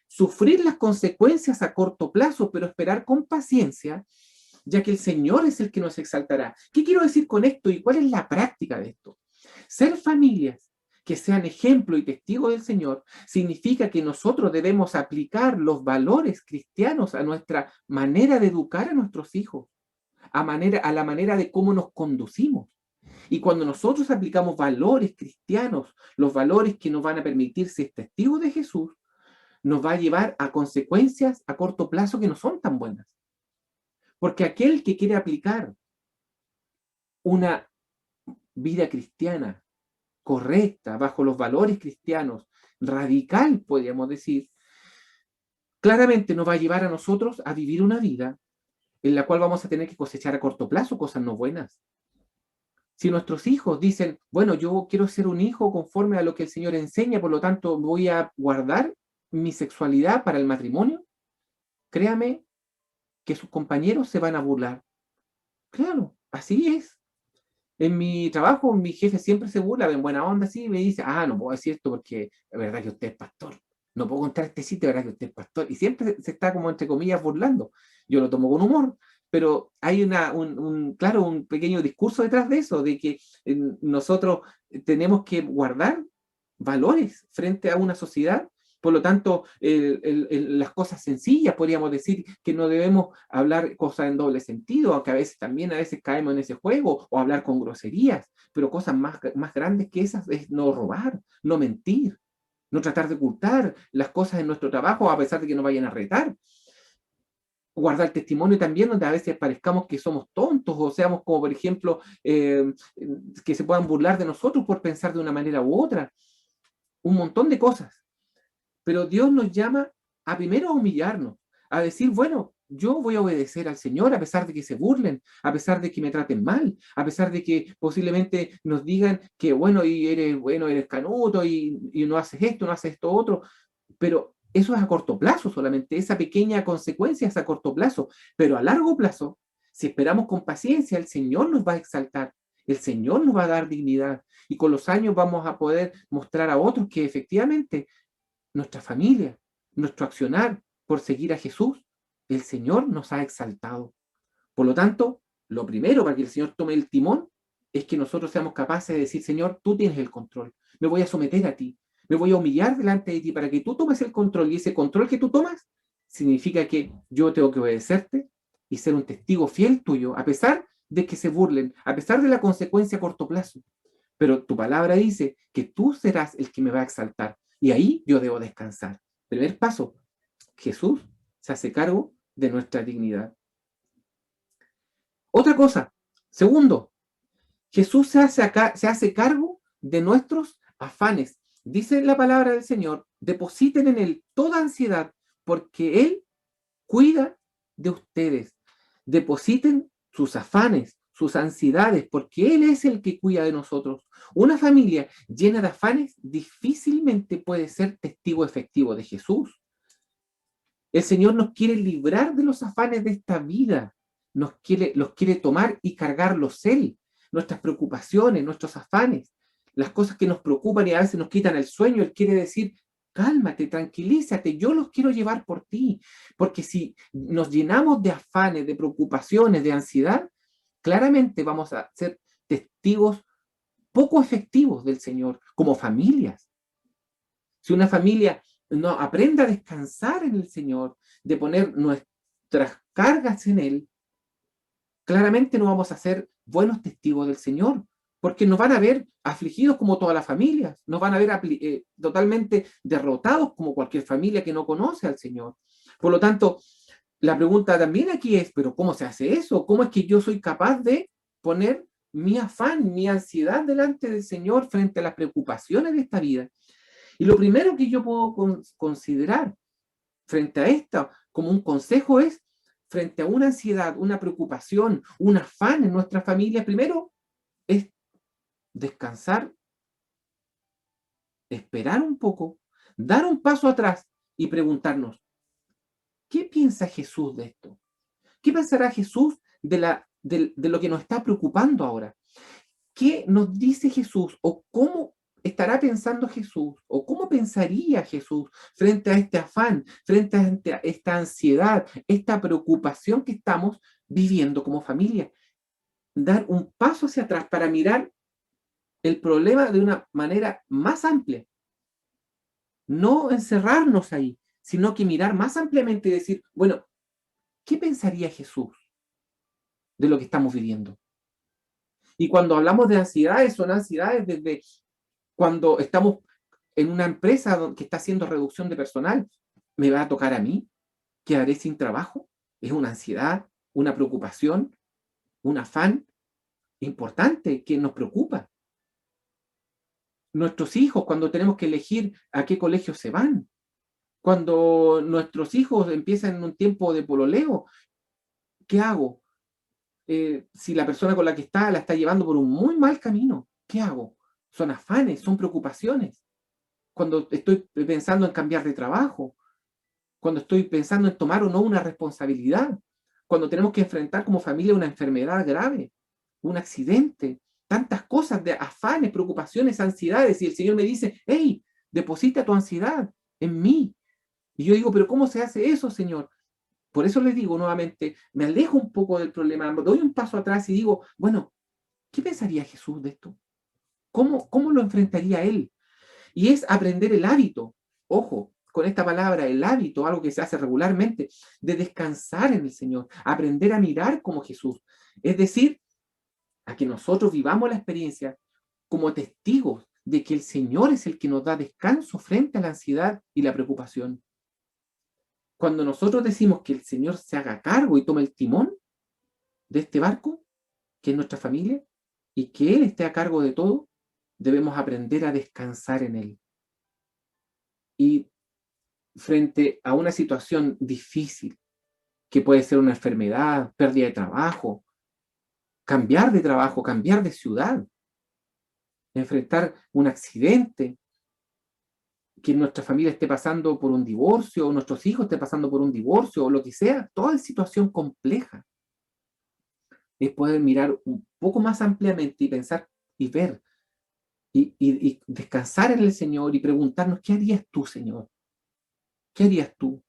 Sufrir las consecuencias a corto plazo, pero esperar con paciencia, ya que el Señor es el que nos exaltará. ¿Qué quiero decir con esto y cuál es la práctica de esto? Ser familias que sean ejemplo y testigo del Señor significa que nosotros debemos aplicar los valores cristianos a nuestra manera de educar a nuestros hijos, a la manera de cómo nos conducimos. Y cuando nosotros aplicamos valores cristianos, los valores que nos van a permitir ser testigos de Jesús, nos va a llevar a consecuencias a corto plazo que no son tan buenas. Porque aquel que quiere aplicar una vida cristiana correcta, bajo los valores cristianos, radical, podríamos decir, claramente nos va a llevar a nosotros a vivir una vida en la cual vamos a tener que cosechar a corto plazo cosas no buenas. Si nuestros hijos dicen, bueno, yo quiero ser un hijo conforme a lo que el Señor enseña, por lo tanto voy a guardar mi sexualidad para el matrimonio, créame que sus compañeros se van a burlar. Claro, así es. En mi trabajo, mi jefe siempre se burla, en buena onda, así, y me dice, no puedo decir esto porque es verdad que usted es pastor. No puedo contar este sitio, es verdad que usted es pastor. Y siempre se está como, entre comillas, burlando. Yo lo tomo con humor, pero hay un pequeño discurso detrás de eso, de que nosotros tenemos que guardar valores frente a una sociedad. Por lo tanto, las cosas sencillas, podríamos decir que no debemos hablar cosas en doble sentido, aunque a veces caemos en ese juego, o hablar con groserías, pero cosas más grandes que esas es no robar, no mentir, no tratar de ocultar las cosas en nuestro trabajo a pesar de que nos vayan a retar. Guardar testimonio también donde a veces parezcamos que somos tontos o seamos como, por ejemplo, que se puedan burlar de nosotros por pensar de una manera u otra. Un montón de cosas. Pero Dios nos llama a primero a humillarnos, a decir, bueno, yo voy a obedecer al Señor a pesar de que se burlen, a pesar de que me traten mal, a pesar de que posiblemente nos digan que, eres canuto y no haces esto, no haces esto otro, pero eso es a corto plazo solamente, esa pequeña consecuencia es a corto plazo, pero a largo plazo, si esperamos con paciencia, el Señor nos va a exaltar, el Señor nos va a dar dignidad y con los años vamos a poder mostrar a otros que efectivamente nuestra familia, nuestro accionar por seguir a Jesús, el Señor nos ha exaltado. Por lo tanto, lo primero para que el Señor tome el timón es que nosotros seamos capaces de decir, Señor, tú tienes el control, me voy a someter a ti, me voy a humillar delante de ti para que tú tomes el control y ese control que tú tomas significa que yo tengo que obedecerte y ser un testigo fiel tuyo, a pesar de que se burlen, a pesar de la consecuencia a corto plazo. Pero tu palabra dice que tú serás el que me va a exaltar. Y ahí yo debo descansar. Primer paso, Jesús se hace cargo de nuestra dignidad. Otra cosa, segundo, Jesús se hace cargo de nuestros afanes. Dice la palabra del Señor, depositen en Él toda ansiedad, porque Él cuida de ustedes. Depositen sus afanes, sus ansiedades, porque Él es el que cuida de nosotros. Una familia llena de afanes difícilmente puede ser testigo efectivo de Jesús. El Señor nos quiere librar de los afanes de esta vida. Los quiere tomar y cargarlos Él. Nuestras preocupaciones, nuestros afanes, las cosas que nos preocupan y a veces nos quitan el sueño. Él quiere decir, cálmate, tranquilízate, yo los quiero llevar por ti. Porque si nos llenamos de afanes, de preocupaciones, de ansiedad, claramente vamos a ser testigos poco efectivos del Señor, como familias. Si una familia no aprende a descansar en el Señor, de poner nuestras cargas en Él, claramente no vamos a ser buenos testigos del Señor, porque nos van a ver afligidos como todas las familias, nos van a ver totalmente derrotados como cualquier familia que no conoce al Señor. Por lo tanto, la pregunta también aquí es, ¿pero cómo se hace eso? ¿Cómo es que yo soy capaz de poner mi afán, mi ansiedad delante del Señor frente a las preocupaciones de esta vida? Y lo primero que yo puedo considerar frente a esto como un consejo es, frente a una ansiedad, una preocupación, un afán en nuestra familia, primero es descansar, esperar un poco, dar un paso atrás y preguntarnos, ¿qué piensa Jesús de esto? ¿Qué pensará Jesús de lo que nos está preocupando ahora? ¿Qué nos dice Jesús o cómo estará pensando Jesús o cómo pensaría Jesús frente a este afán, frente a esta ansiedad, esta preocupación que estamos viviendo como familia? Dar un paso hacia atrás para mirar el problema de una manera más amplia. No encerrarnos ahí, sino que mirar más ampliamente y decir, bueno, ¿qué pensaría Jesús de lo que estamos viviendo? Y cuando hablamos de ansiedades, son ansiedades desde cuando estamos en una empresa que está haciendo reducción de personal. ¿Me va a tocar a mí? ¿Quedaré sin trabajo? Es una ansiedad, una preocupación, un afán importante que nos preocupa. Nuestros hijos, cuando tenemos que elegir a qué colegio se van. Cuando nuestros hijos empiezan en un tiempo de pololeo, ¿qué hago? Si la persona con la que la está llevando por un muy mal camino, ¿qué hago? Son afanes, son preocupaciones. Cuando estoy pensando en cambiar de trabajo, cuando estoy pensando en tomar o no una responsabilidad, cuando tenemos que enfrentar como familia una enfermedad grave, un accidente, tantas cosas de afanes, preocupaciones, ansiedades, y el Señor me dice, hey, deposita tu ansiedad en mí. Y yo digo, pero ¿cómo se hace eso, Señor? Por eso les digo nuevamente, me alejo un poco del problema, doy un paso atrás y digo, bueno, ¿qué pensaría Jesús de esto? ¿Cómo lo enfrentaría Él? Y es aprender el hábito, ojo, con esta palabra, el hábito, algo que se hace regularmente, de descansar en el Señor, aprender a mirar como Jesús. Es decir, a que nosotros vivamos la experiencia como testigos de que el Señor es el que nos da descanso frente a la ansiedad y la preocupación. Cuando nosotros decimos que el Señor se haga cargo y tome el timón de este barco, que es nuestra familia, y que Él esté a cargo de todo, debemos aprender a descansar en Él. Y frente a una situación difícil, que puede ser una enfermedad, pérdida de trabajo, cambiar de trabajo, cambiar de ciudad, enfrentar un accidente, que nuestra familia esté pasando por un divorcio, o nuestros hijos estén pasando por un divorcio, o lo que sea, toda situación compleja, es poder mirar un poco más ampliamente y pensar y ver, y descansar en el Señor y preguntarnos, ¿qué harías tú, Señor? ¿Qué harías tú?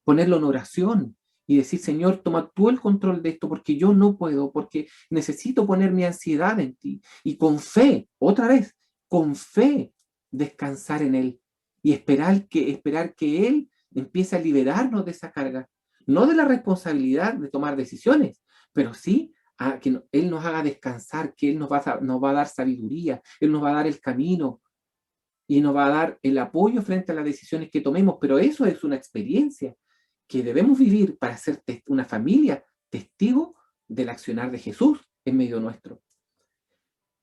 Ponerlo en oración y decir, Señor, toma tú el control de esto porque yo no puedo, porque necesito poner mi ansiedad en ti. Y con fe, otra vez, con fe, descansar en Él y esperar que Él empiece a liberarnos de esa carga. No de la responsabilidad de tomar decisiones, pero sí a que Él nos haga descansar, que Él nos va a dar sabiduría, Él nos va a dar el camino y nos va a dar el apoyo frente a las decisiones que tomemos. Pero eso es una experiencia que debemos vivir para ser una familia testigo del accionar de Jesús en medio nuestro.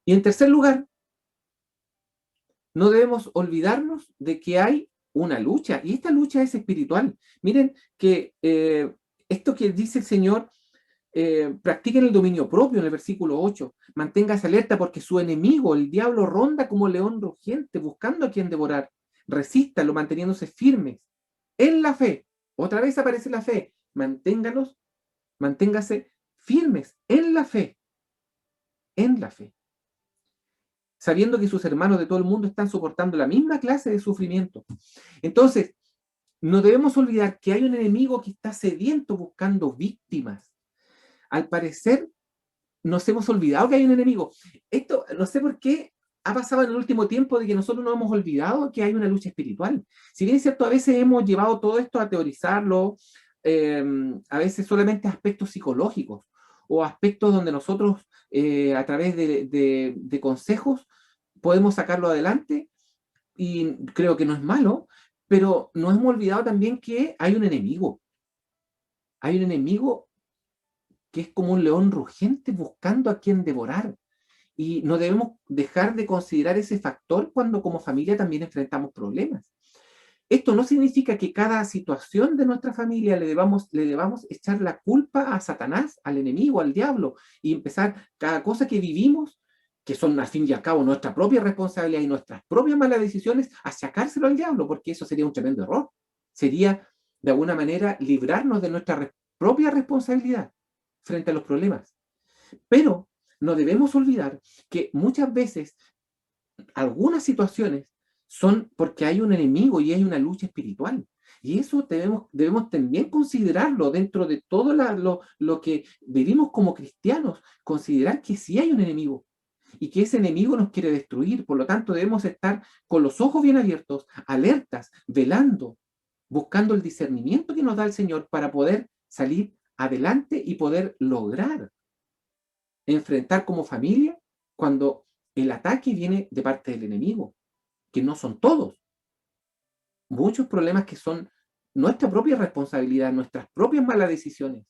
Y en tercer lugar, no debemos olvidarnos de que hay una lucha, y esta lucha es espiritual. Miren que esto que dice el Señor, practiquen el dominio propio en el versículo 8, manténgase alerta porque su enemigo, el diablo, ronda como león rugiente buscando a quien devorar. Resístalo manteniéndose firmes en la fe, Otra vez aparece la fe. Manténgase firmes en la fe, sabiendo que sus hermanos de todo el mundo están soportando la misma clase de sufrimiento. Entonces, no debemos olvidar que hay un enemigo que está sediento buscando víctimas. Al parecer, nos hemos olvidado que hay un enemigo. Esto, no sé por qué, ha pasado en el último tiempo de que nosotros nos hemos olvidado que hay una lucha espiritual. Si bien es cierto, a veces hemos llevado todo esto a teorizarlo, a veces solamente aspectos psicológicos o aspectos donde nosotros a través de consejos podemos sacarlo adelante, y creo que no es malo, pero nos hemos olvidado también que hay un enemigo. Hay un enemigo que es como un león rugiente buscando a quien devorar. Y no debemos dejar de considerar ese factor cuando como familia también enfrentamos problemas. Esto no significa que cada situación de nuestra familia le debamos echar la culpa a Satanás, al enemigo, al diablo, y empezar cada cosa que vivimos, que son al fin y al cabo nuestra propia responsabilidad y nuestras propias malas decisiones, a sacárselo al diablo, porque eso sería un tremendo error. Sería, de alguna manera, librarnos de nuestra propia responsabilidad frente a los problemas. Pero no debemos olvidar que muchas veces algunas situaciones son porque hay un enemigo y hay una lucha espiritual. Y eso debemos también considerarlo dentro de todo lo que vivimos como cristianos, considerar que sí hay un enemigo y que ese enemigo nos quiere destruir. Por lo tanto, debemos estar con los ojos bien abiertos, alertas, velando, buscando el discernimiento que nos da el Señor para poder salir adelante y poder lograr enfrentar como familia cuando el ataque viene de parte del enemigo, que no son todos. Muchos problemas que son nuestra propia responsabilidad, nuestras propias malas decisiones.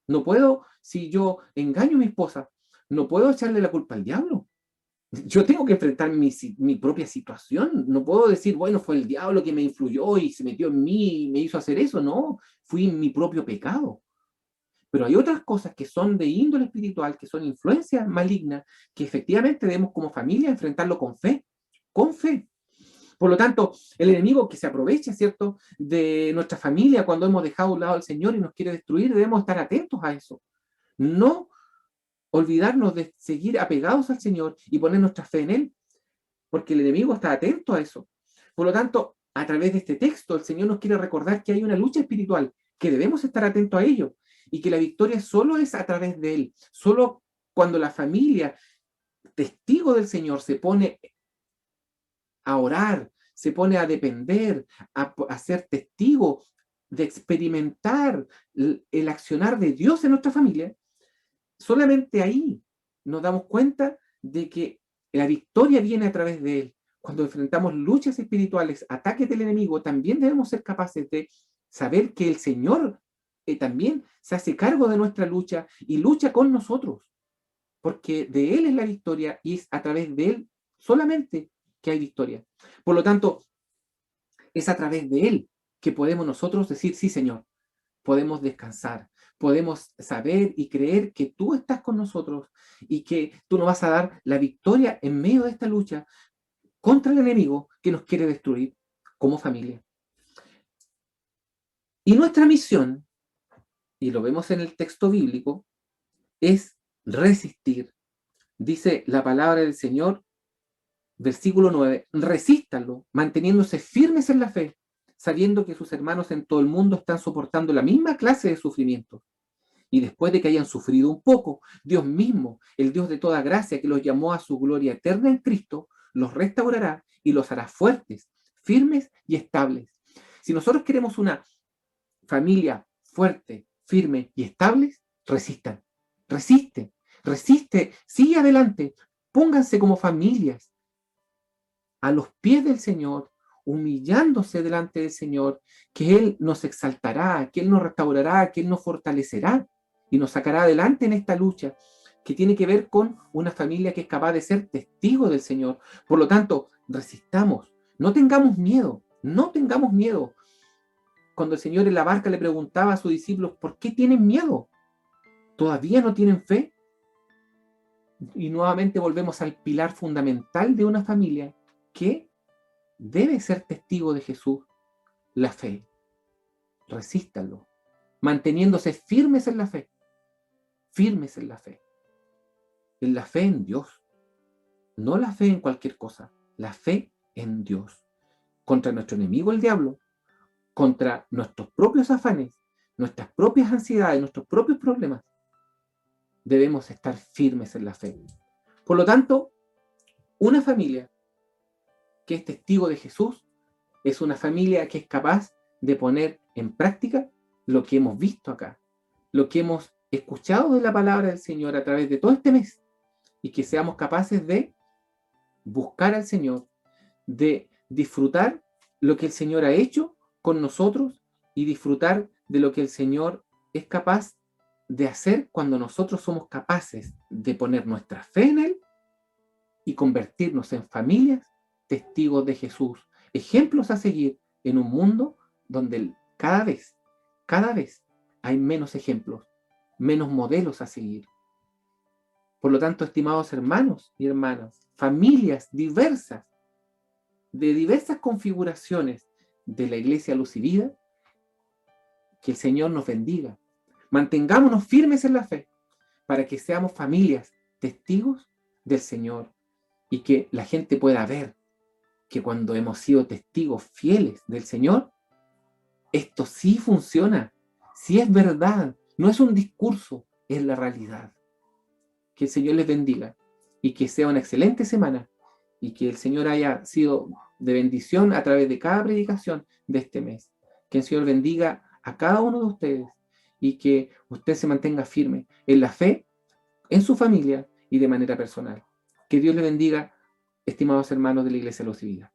No puedo, si yo engaño a mi esposa, no puedo echarle la culpa al diablo. Yo tengo que enfrentar mi propia situación. No puedo decir, bueno, fue el diablo que me influyó y se metió en mí y me hizo hacer eso. No, fui mi propio pecado. Pero hay otras cosas que son de índole espiritual, que son influencias malignas, que efectivamente debemos como familia enfrentarlo con fe, con fe. Por lo tanto, el enemigo que se aprovecha, ¿cierto?, de nuestra familia cuando hemos dejado a un lado al Señor y nos quiere destruir, debemos estar atentos a eso. No olvidarnos de seguir apegados al Señor y poner nuestra fe en Él, porque el enemigo está atento a eso. Por lo tanto, a través de este texto, el Señor nos quiere recordar que hay una lucha espiritual, que debemos estar atentos a ello, y que la victoria solo es a través de Él. Solo cuando la familia, testigo del Señor, se pone a orar, se pone a depender, a ser testigo de experimentar el accionar de Dios en nuestra familia, solamente ahí nos damos cuenta de que la victoria viene a través de Él. Cuando enfrentamos luchas espirituales, ataques del enemigo, también debemos ser capaces de saber que el Señor también se hace cargo de nuestra lucha y lucha con nosotros, porque de Él es la victoria y es a través de Él solamente que hay victoria. Por lo tanto, es a través de Él que podemos nosotros decir, sí, Señor, podemos descansar, podemos saber y creer que tú estás con nosotros y que tú nos vas a dar la victoria en medio de esta lucha contra el enemigo que nos quiere destruir como familia. Y nuestra misión, y lo vemos en el texto bíblico, es resistir. Dice la palabra del Señor, versículo 9, resístanlo, manteniéndose firmes en la fe, sabiendo que sus hermanos en todo el mundo están soportando la misma clase de sufrimiento. Y después de que hayan sufrido un poco, Dios mismo, el Dios de toda gracia que los llamó a su gloria eterna en Cristo, los restaurará y los hará fuertes, firmes y estables. Si nosotros queremos una familia fuerte, firme y estable, resistan, resiste, sigue adelante, pónganse como familias a los pies del Señor, humillándose delante del Señor, que Él nos exaltará, que Él nos restaurará, que Él nos fortalecerá y nos sacará adelante en esta lucha que tiene que ver con una familia que es capaz de ser testigo del Señor. Por lo tanto, resistamos, no tengamos miedo, no tengamos miedo. Cuando el Señor en la barca le preguntaba a sus discípulos, ¿por qué tienen miedo? ¿Todavía no tienen fe? Y nuevamente volvemos al pilar fundamental de una familia que debe ser testigo de Jesús, la fe. resístanlo, manteniéndose firmes en la fe, firmes en la fe en Dios, no la fe en cualquier cosa, la fe en Dios, contra nuestro enemigo el diablo, contra nuestros propios afanes, nuestras propias ansiedades, nuestros propios problemas. Debemos estar firmes en la fe. Por lo tanto, una familia que es testigo de Jesús es una familia que es capaz de poner en práctica lo que hemos visto acá, lo que hemos escuchado de la palabra del Señor a través de todo este mes, y que seamos capaces de buscar al Señor, de disfrutar lo que el Señor ha hecho con nosotros y disfrutar de lo que el Señor es capaz de hacer cuando nosotros somos capaces de poner nuestra fe en Él y convertirnos en familias testigos de Jesús, ejemplos a seguir en un mundo donde cada vez hay menos ejemplos, menos modelos a seguir. Por lo tanto, estimados hermanos y hermanas, familias diversas, de diversas configuraciones de la Iglesia Luz y Vida, que el Señor nos bendiga. Mantengámonos firmes en la fe para que seamos familias testigos del Señor y que la gente pueda ver que cuando hemos sido testigos fieles del Señor, esto sí funciona, sí es verdad, no es un discurso, es la realidad. Que el Señor les bendiga y que sea una excelente semana y que el Señor haya sido de bendición a través de cada predicación de este mes. Que el Señor bendiga a cada uno de ustedes y que usted se mantenga firme en la fe, en su familia y de manera personal. Que Dios le bendiga, estimados hermanos de la Iglesia Luz y Vida.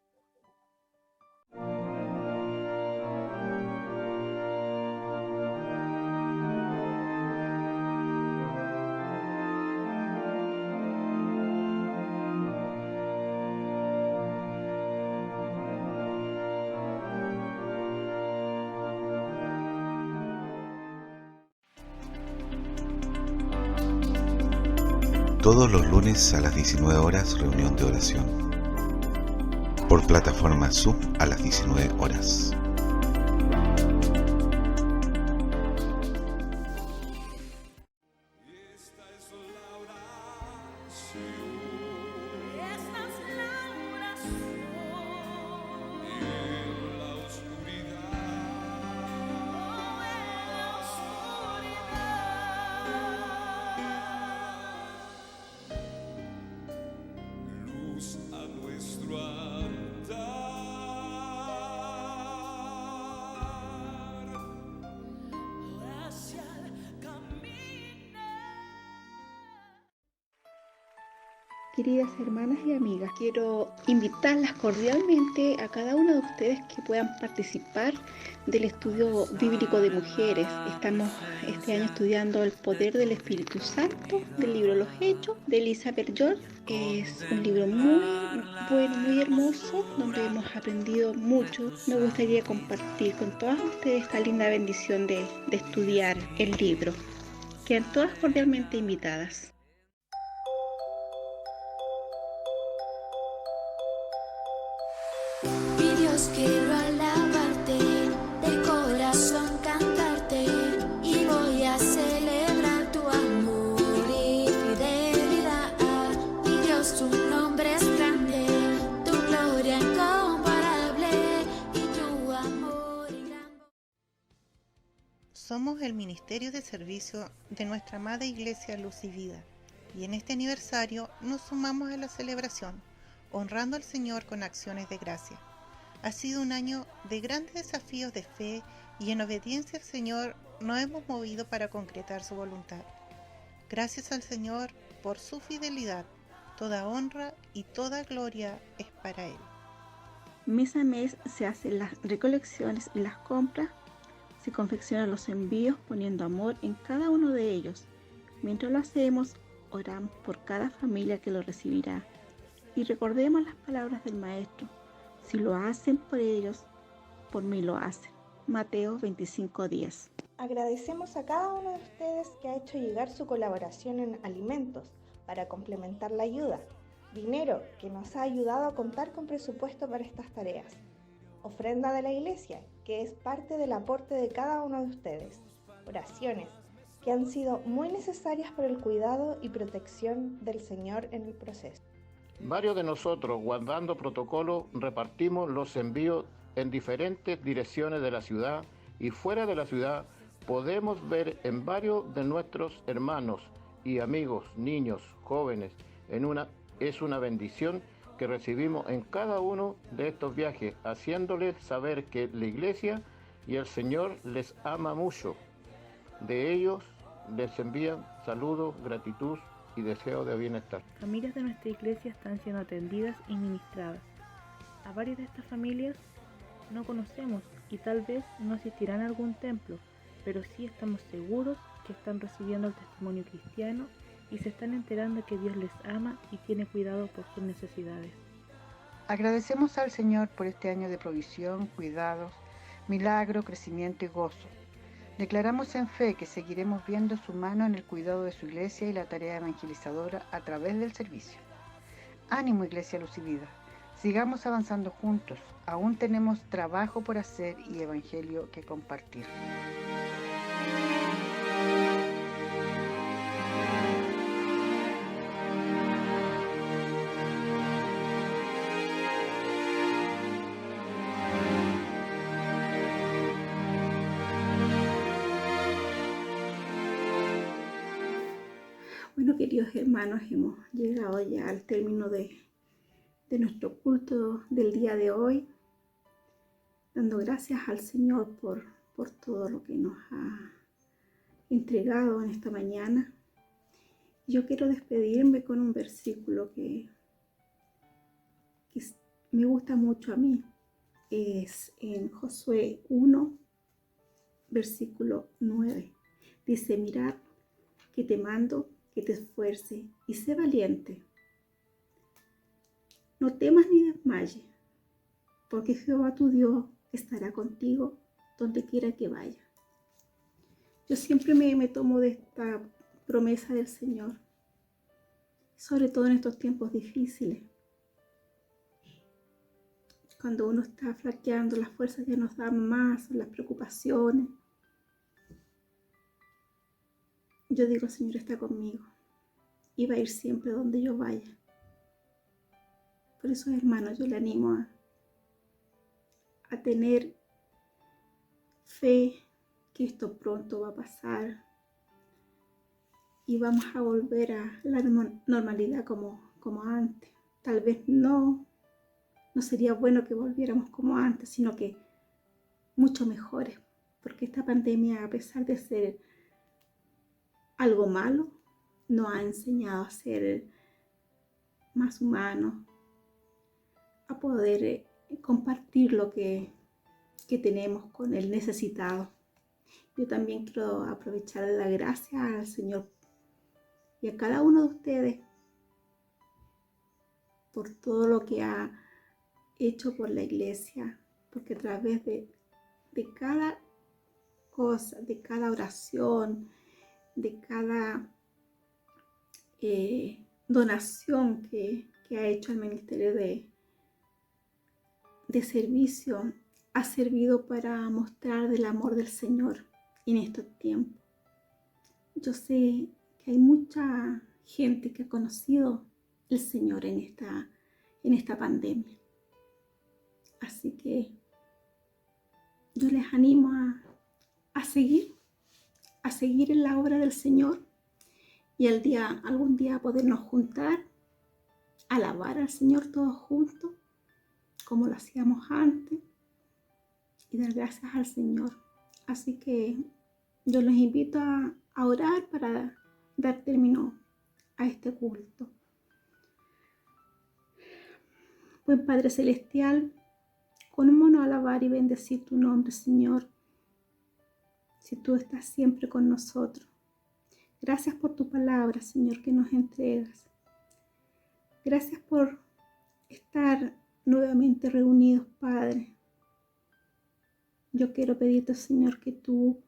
Todos los lunes a las 19 horas, reunión de oración. Por plataforma Zoom a las 19 horas. Queridas hermanas y amigas, quiero invitarlas cordialmente a cada una de ustedes que puedan participar del estudio bíblico de mujeres. Estamos este año estudiando el poder del Espíritu Santo del libro Los Hechos de Elizabeth George. Es un libro muy bueno, muy hermoso, donde hemos aprendido mucho. Me gustaría compartir con todas ustedes esta linda bendición de estudiar el libro. Quedan todas cordialmente invitadas. Quiero alabarte, de corazón cantarte, y voy a celebrar tu amor y fidelidad. Mi Dios, tu nombre es grande, tu gloria incomparable y tu amor gran. Somos el Ministerio de Servicio de nuestra amada Iglesia Luz y Vida, y en este aniversario nos sumamos a la celebración, honrando al Señor con acciones de gracia. Ha sido un año de grandes desafíos de fe y en obediencia al Señor nos hemos movido para concretar su voluntad. Gracias al Señor por su fidelidad, toda honra y toda gloria es para Él. Mes a mes se hacen las recolecciones y las compras, se confeccionan los envíos poniendo amor en cada uno de ellos. Mientras lo hacemos, oramos por cada familia que lo recibirá y recordemos las palabras del Maestro. Si lo hacen por ellos, por mí lo hacen. Mateo 25:10. Agradecemos a cada uno de ustedes que ha hecho llegar su colaboración en alimentos para complementar la ayuda, dinero que nos ha ayudado a contar con presupuesto para estas tareas. ofrenda de la iglesia, que es parte del aporte de cada uno de ustedes, oraciones, que han sido muy necesarias por el cuidado y protección del Señor en el proceso. Varios de nosotros, guardando protocolo, repartimos los envíos en diferentes direcciones de la ciudad y fuera de la ciudad. Podemos ver en varios de nuestros hermanos y amigos, niños, jóvenes, es una bendición que recibimos en cada uno de estos viajes, haciéndoles saber que la iglesia y el Señor les ama mucho. De ellos les envían saludos, gratitud y deseo de bienestar. Familias de nuestra iglesia están siendo atendidas y ministradas. A varias de estas familias no conocemos y tal vez no asistirán a algún templo, pero sí estamos seguros que están recibiendo el testimonio cristiano y se están enterando que Dios les ama y tiene cuidado por sus necesidades. Agradecemos al Señor por este año de provisión, cuidados, milagro, crecimiento y gozo. Declaramos en fe que seguiremos viendo su mano en el cuidado de su iglesia y la tarea evangelizadora a través del servicio. Ánimo, Iglesia Luz y Vida. Sigamos avanzando juntos. Aún tenemos trabajo por hacer y evangelio que compartir. Bueno, queridos hermanos, hemos llegado ya al término de nuestro culto del día de hoy, dando gracias al Señor por todo lo que nos ha entregado en esta mañana. Yo quiero despedirme con un versículo que me gusta mucho a mí. Es en Josué 1, versículo 9. Dice: mirad que te mando que te esfuerces y sé valiente. No temas ni desmayes, porque Jehová tu Dios estará contigo donde quiera que vaya. Yo siempre me tomo de esta promesa del Señor, sobre todo en estos tiempos difíciles. Cuando uno está flaqueando, las fuerzas ya nos dan más, las preocupaciones. Yo digo: el Señor está conmigo y va a ir siempre donde yo vaya. Por eso, hermanos, yo le animo a tener fe que esto pronto va a pasar y vamos a volver a la normalidad como antes. Tal vez no sería bueno que volviéramos como antes, sino que mucho mejores, porque esta pandemia, a pesar de ser algo malo, nos ha enseñado a ser más humanos, a poder compartir lo que tenemos con el necesitado. Yo también quiero aprovechar de dar gracias al Señor y a cada uno de ustedes por todo lo que ha hecho por la iglesia, porque a través de cada cosa, de cada oración, de cada donación que ha hecho el ministerio de servicio, ha servido para mostrar del amor del Señor en estos tiempos. Yo sé que hay mucha gente que ha conocido el Señor en esta pandemia. Así que yo les animo a seguir en la obra del Señor y algún día podernos juntar, alabar al Señor todos juntos, como lo hacíamos antes, y dar gracias al Señor. Así que yo los invito a orar para dar término a este culto. Buen Padre Celestial, ¿cómo alabar y bendecir tu nombre, Señor, si tú estás siempre con nosotros? Gracias por tu palabra, Señor, que nos entregas. Gracias por estar nuevamente reunidos, Padre. Yo quiero pedirte, Señor, que tú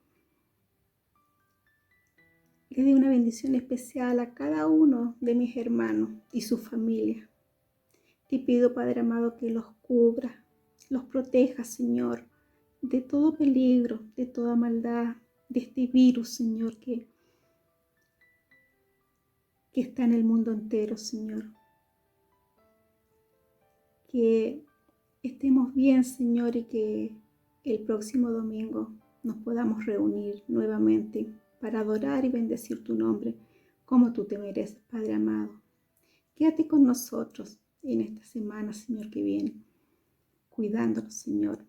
le dé una bendición especial a cada uno de mis hermanos y su familia. Te pido, Padre amado, que los cubras, los protejas, Señor, de todo peligro, de toda maldad, de este virus, Señor, que está en el mundo entero, Señor. Que estemos bien, Señor, y que el próximo domingo nos podamos reunir nuevamente para adorar y bendecir tu nombre como tú te mereces, Padre amado. Quédate con nosotros en esta semana, Señor, que viene, cuidándonos, Señor.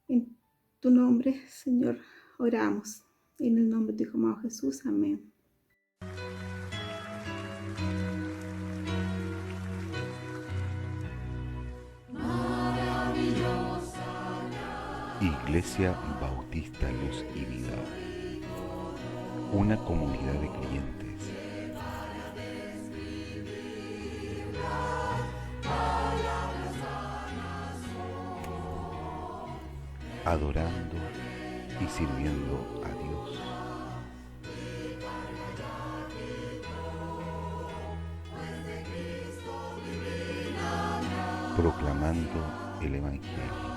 En tu nombre, Señor, oramos. En el nombre de tu Hijo amado Jesús. Amén. Iglesia Bautista Luz y Vida, una comunidad de creyentes adorando y sirviendo a Dios. Proclamando el Evangelio.